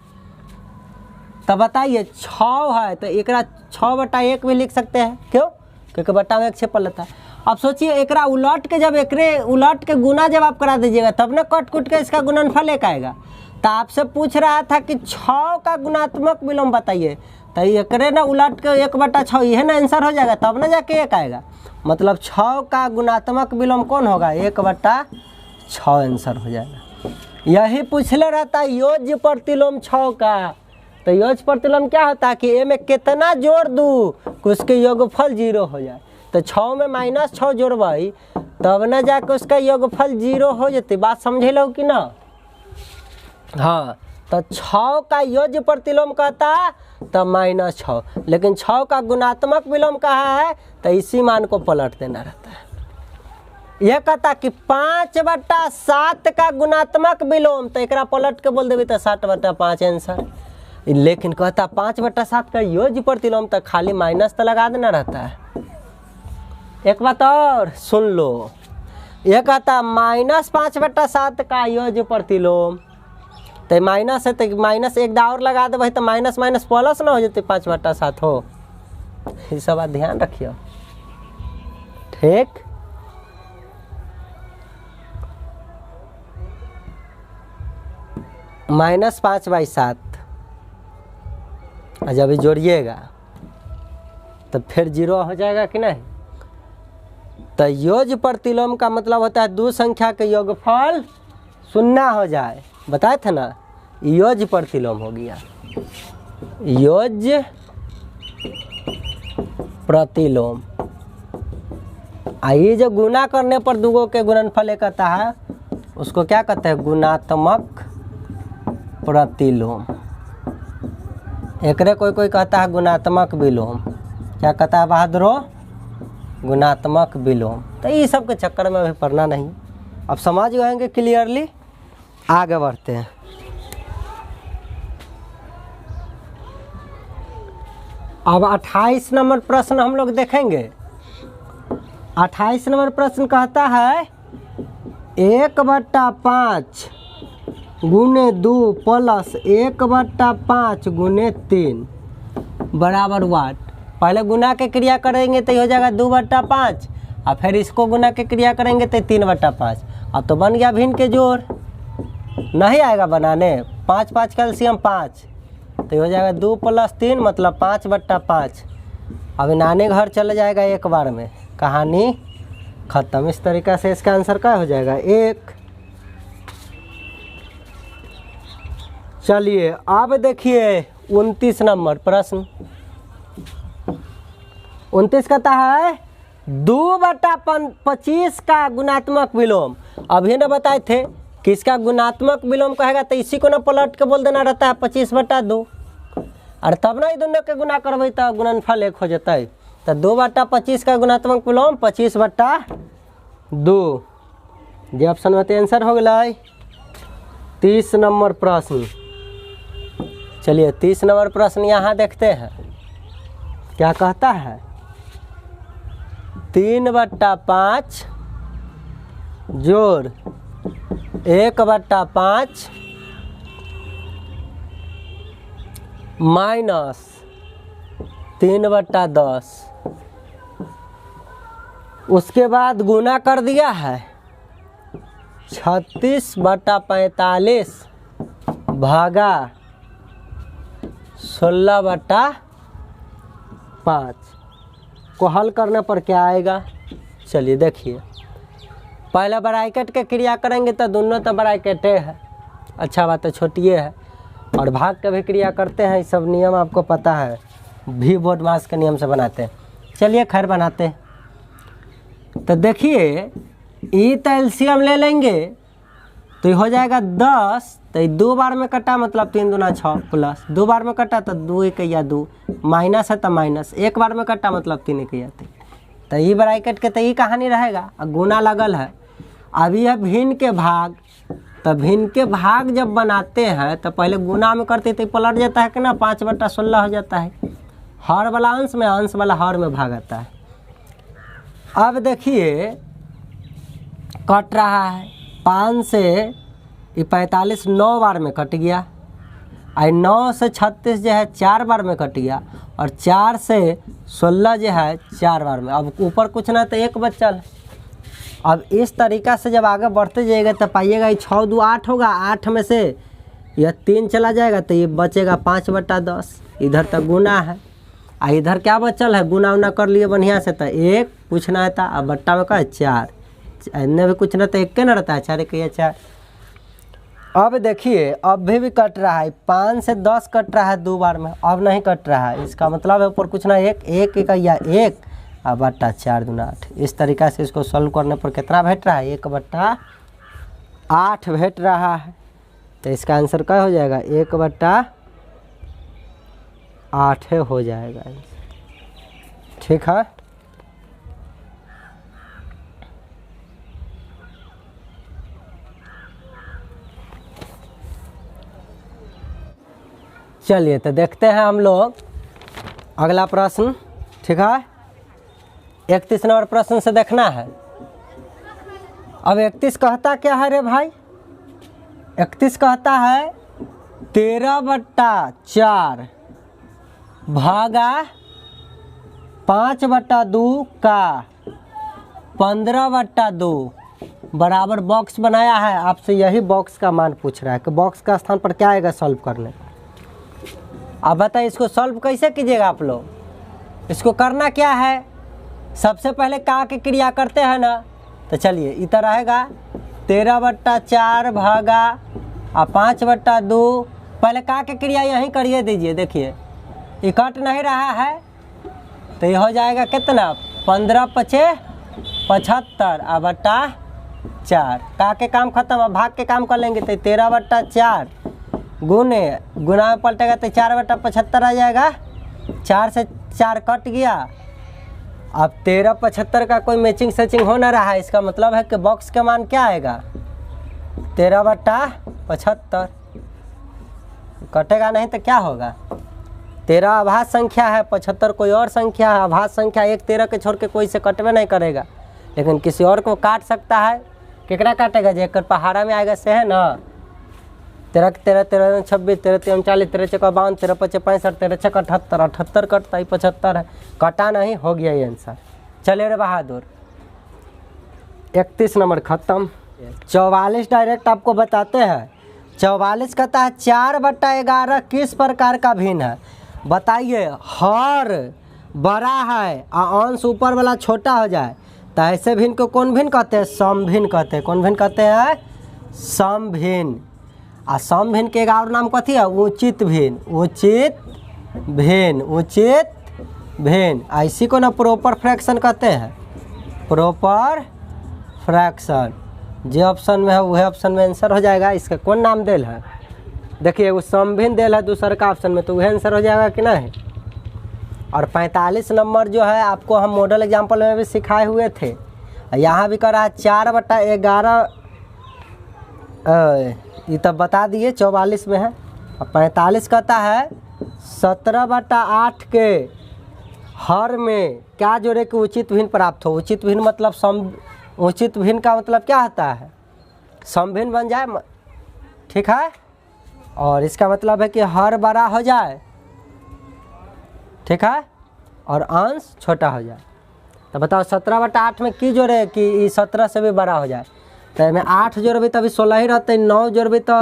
तब बताइए 6 है तो एकरा 6/1 भी लिख सकते हैं, क्यों? क्योंकि बट्टा में 1 छेपल रहता है। अब सोचिए एकरा उलट के जब एकरे उलट के गुना जब आप करा दीजिएगा तब ना कट कुट के इसका गुणनफल 1 आएगा। तो आपसे पूछ रहा था कि 6 का गुणात्मक विलोम बताइए, तो एकरे ना उलट के 1/6 यह ना आंसर हो जाएगा, तब ना जाके 1 आएगा। मतलब 6 का गुणात्मक विलोम कौन होगा? 1/6 आंसर हो जाएगा। यही पूछले रहता है योज्य प्रतिलोम 6 का। तो योज्य प्रतिलोम क्या होता है कि ए में कितना जोड़ दूँ कि उसके योगफल 0 हो जाए। तो 6 में -6 जोड़बाई तब ना जाके उसका योगफल 0 हो जाते। बात समझे लो कि ना? हाँ, तो 6 का योज्य प्रतिलोम कहता है तो -6, लेकिन 6 का गुणात्मक विलोम कहा है तो इसी मान को पलट देना रहता है। यह कहता कि 5/7 का गुणात्मक विलोम, तो एक पलट के बोल देवी तो 7/5 आंसर। लेकिन कहता 5/7 का योज्य प्रतिलोम तो खाली माइनस तो लगा देना रहता है। एक बात और सुन लो, यह कहता -5/7 का योज्य प्रतिलोम, तो माइनस है तो -1 और लगा दे तो माइनस माइनस प्लस ना हो जाते 5/7 हो। ये सब बात ध्यान रखियो, ठीक? -5/7 जब जोड़िएगा तो फिर 0 हो जाएगा कि नहीं? तो योज्य प्रतिलोम का मतलब होता है दो संख्या के योगफल 0 हो जाए। बताए थे ना, योज्य प्रतिलोम हो गया। योज्य प्रतिलोम ये जो गुना करने पर दुगो के गुणनफल एक आता है उसको क्या कहते हैं? गुणात्मक प्रतिलोम। एकरे कोई कोई कहता है गुणात्मक विलोम। क्या कहता है बहादुरो? गुणात्मक विलोम। तो ये सब के चक्कर में अभी पढ़ना नहीं, अब समझ गएंगे क्लियरली। आगे बढ़ते हैं। अब 28 नंबर प्रश्न हम लोग देखेंगे। 28 नंबर प्रश्न कहता है 1/5 गुने 2 प्लस 1/5 गुने 3 बराबर वाट। पहले गुना के क्रिया करेंगे तो हो जाएगा 2/5 और फिर इसको गुना के क्रिया करेंगे तो 3/5। अब तो बन गया भिन्न के जोड़, नहीं आएगा बनाने। 5 कैल्शियम 5 तो हो जाएगा 2 + 3 मतलब 5/5। अब नानी घर चले जाएगा एक बार में, कहानी खत्म। इस तरीक़ा से इसका आंसर क्या हो जाएगा? 1। चलिए अब देखिए 29 नंबर प्रश्न। 29 कहता है 2/25 का गुणात्मक विलोम। अभी ना बताए थे कि इसका गुणात्मक विलोम कहेगा तो इसी को ना पलट के बोल देना रहता है 25/2। और तब ना दोनों के गुना करबे तो गुणनफल 1 हो जाता है। तो 2/25 का गुणात्मक विलोम 25/2। जे ऑप्शन में आंसर हो गया 30 नंबर प्रश्न। चलिए 30 नंबर प्रश्न यहाँ देखते हैं क्या कहता है। 3/5 जोड़ 1/5 माइनस 3/10। उसके बाद गुना कर दिया है 36/45 भागा 16/5 को हल करने पर क्या आएगा? चलिए देखिए, पहले ब्रैकेट के क्रिया करेंगे तो दोनों तो ब्रैकेटे है, अच्छा बात है, छोटिए है। और भाग के भी क्रिया करते हैं, ये सब नियम आपको पता है, भी बोर्ड मास के नियम से बनाते हैं। चलिए खैर बनाते हैं। तो देखिए ये तो एलसीएम ले लेंगे तो ये हो जाएगा 10। तो 2 बार में कटा मतलब 3 दूना 6 प्लस 2 बार में कटा तो 2 1 2 माइनस है तो माइनस 1 बार में कटा मतलब 3 1 3। तो ये ब्रैकेट के तो ये कहानी रहेगा। गुना लगल है। अभी है भिन्न के भाग तो भिन्न के भाग जब बनाते हैं तो पहले गुना में करते तो पलट जाता है कि ना, 5/16 हो जाता है। हर वाला अंश में, अंश वाला हर में भाग आता है। अब देखिए कट रहा है 5 से ये 45 9 बार में कट गया, और 9 से 36 जो है 4 बार में कट गया, और 4 से 16 जो है 4 बार में। अब ऊपर कुछ ना तो 1 बचल। अब इस तरीक़ा से जब आगे बढ़ते जाइएगा तो पाइएगा ये 6 2 8 होगा, 8 में से यह 3 चला जाएगा तो ये बचेगा 5/10। इधर तक गुना है, और इधर क्या बचल है, गुना उना कर लिए बढ़िया से, तो 1 कुछ ना था, अब बट्टा में का 4, इन्हें भी कुछ ना तो 1 के ना रहता है, 4 1 4। अब देखिए अब भी कट रहा है, 5 से 10 कट रहा है 2 बार में, अब नहीं कट रहा है। इसका मतलब है ऊपर कुछ ना 1 1 1 या 1 और बट्टा 4 दूना 8। इस तरीक़ा से इसको सॉल्व करने पर कितना भेट रहा है, 1/8 भेट रहा है। तो इसका आंसर क्या हो जाएगा, 1/8 हो जाएगा। ठीक है, चलिए तो देखते हैं हम लोग अगला प्रश्न। ठीक है, 31 नंबर प्रश्न से देखना है। अब 31 कहता क्या है रे भाई, 31 कहता है 13/4 भागा 5/2 का 15/2 बराबर बॉक्स बनाया है। आपसे यही बॉक्स का मान पूछ रहा है कि बॉक्स का स्थान पर क्या आएगा सॉल्व करने। अब बताइए इसको सॉल्व कैसे कीजिएगा आप लोग। इसको करना क्या है, सबसे पहले का की क्रिया करते हैं ना, तो चलिए इधर रहेगा 13/4 भागा 5/2। पहले का की क्रिया यहीं करिए दीजिए। देखिए ये कट नहीं रहा है तो ये हो जाएगा कितना, 15 5 75 और बट्टा 4। का के काम खत्म, अब भाग के काम कर लेंगे तो 13/4 गुने गुना में पलटेगा तो 4/75 आ जाएगा। 4 से 4 कट गया। अब 13/75 का कोई मैचिंग सचिंग हो ना रहा है, इसका मतलब है कि बॉक्स का मान क्या आएगा, 13/75। कटेगा नहीं तो क्या होगा, 13 अभाज्य संख्या है, 75 कोई और संख्या है। अभाज्य संख्या 1 13 के छोड़ के कोई से कटवे नहीं करेगा, लेकिन किसी और को काट सकता है। केकरा काटेगा, जेकर पहाड़ा में आएगा से है ना। 13 13 13 26 13 3 40 13 4 52 13 5 65 13 6 78 78 कटता ही 75 है। कटा नहीं, हो गया ये आंसर। चलिए रे बहादुर, 31 नंबर खत्म। 44 डायरेक्ट आपको बताते हैं। 44 कहता है 4/11 किस प्रकार का भिन्न है। बताइए, हर बड़ा है और अंश ऊपर वाला छोटा हो जाए तो ऐसे भिन्न को कौन भिन्न कहते हैं, समभिन्न कहते हैं। कौन भिन्न कहते हैं, समभिन्न। आ समभिन्न के एक और नाम कथी है, उचित भिन्न। उचित भिन्न, उचित भिन्न। इसी को ना प्रॉपर फ्रैक्शन कहते हैं, प्रॉपर फ्रैक्शन। जो ऑप्शन में है वह ऑप्शन में आंसर हो जाएगा। इसका कौन नाम देल है, देखिए वो समभिन्न देल है दूसरा का ऑप्शन में, तो वह आंसर हो जाएगा कि नहीं। और 45 नंबर जो है आपको हम मॉडल एग्जाम्पल में भी सिखाए हुए थे, यहाँ भी कर रहा है 4/11। ये तब बता दिए 44 में है। और 45 कहता है 17/8 के हर में क्या जोड़े कि उचित भिन्न प्राप्त हो। उचित भिन्न मतलब उचित भिन्न का मतलब क्या होता है, समभिन्न बन जाए। ठीक है, और इसका मतलब है कि हर बड़ा हो जाए, ठीक है, और अंश छोटा हो जाए। तो बताओ 17/8 में की जोड़े कि 17 से भी बड़ा हो जाए। तो में 8 जोड़बी तभी 16 ही रहते, 9 जोड़बी तो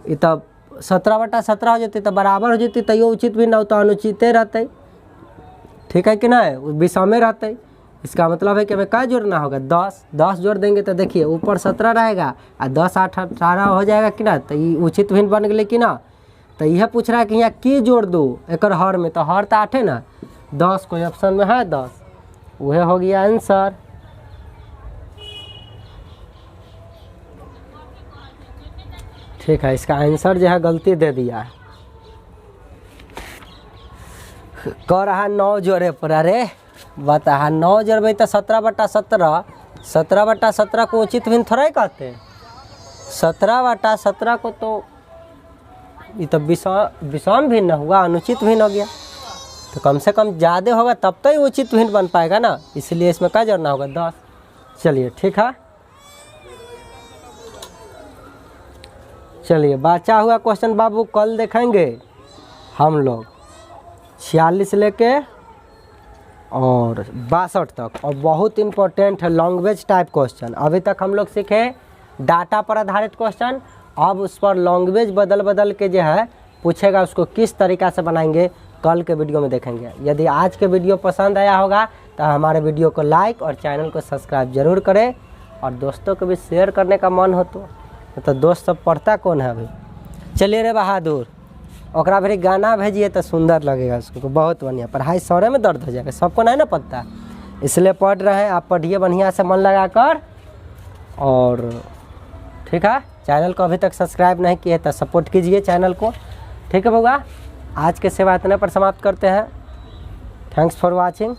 ये तो 17/17 हो जाती, तो बराबर हो जाती, तो ये उचित भी न तो अनुचित रहते। ठीक है कि नहीं, विषमे रहते। इसका मतलब है कि हमें क्या जोड़ना होगा, 10 जोड़ देंगे तो देखिए ऊपर 17 रहेगा और 10 8 18 हो जाएगा कि ना। तो ये उचित भिन्न बन गए कि ना। तो यह पूछ रहा है कि यहाँ की जोड़ दो एक हर में, तो हर तो 8 है ना, 10 कोई ऑप्शन में है 10, वह हो गया आंसर। ठीक है, इसका आंसर जो है गलती दे दिया है। कह रहा 9 जोड़े पर, अरे बता 9 जोड़े तो 17/17, 17/17 को उचित भिन्न थोड़ा ही कहते हैं। 17/17 को तो ये तो विषम भिन्न हुआ, अनुचित भिन्न हो गया। तो कम से कम ज़्यादा होगा तब तो ही उचित भिन्न बन पाएगा ना, इसलिए इसमें क्या जोड़ना होगा 10। चलिए ठीक है, चलिए बचा हुआ क्वेश्चन बाबू कल देखेंगे हम लोग 46 लेके और 62 तक, और बहुत इंपॉर्टेंट है लैंग्वेज टाइप क्वेश्चन। अभी तक हम लोग सीखे डाटा पर आधारित क्वेश्चन, अब उस पर लैंग्वेज बदल बदल के जो है पूछेगा उसको किस तरीक़ा से बनाएंगे कल के वीडियो में देखेंगे। यदि आज के वीडियो पसंद आया होगा तो हमारे वीडियो को लाइक और चैनल को सब्सक्राइब जरूर करें, और दोस्तों को भी शेयर करने का मन हो तो दोस्त सब पढ़ता कौन है अभी। चलिए रे बहादुर, ओकरा भरी गाना भेजिए तो सुंदर लगेगा उसको, बहुत बढ़िया। पढ़ाई सौरे में दर्द हो जाएगा, सबको नहीं ना पता, इसलिए पढ़ रहे हैं। आप पढ़िए बढ़िया से मन लगा कर, और ठीक है, चैनल को अभी तक सब्सक्राइब नहीं किए तो सपोर्ट कीजिए चैनल को। ठीक है बउआ, आज के सेवा इतने पर समाप्त करते हैं। Thanks for watching.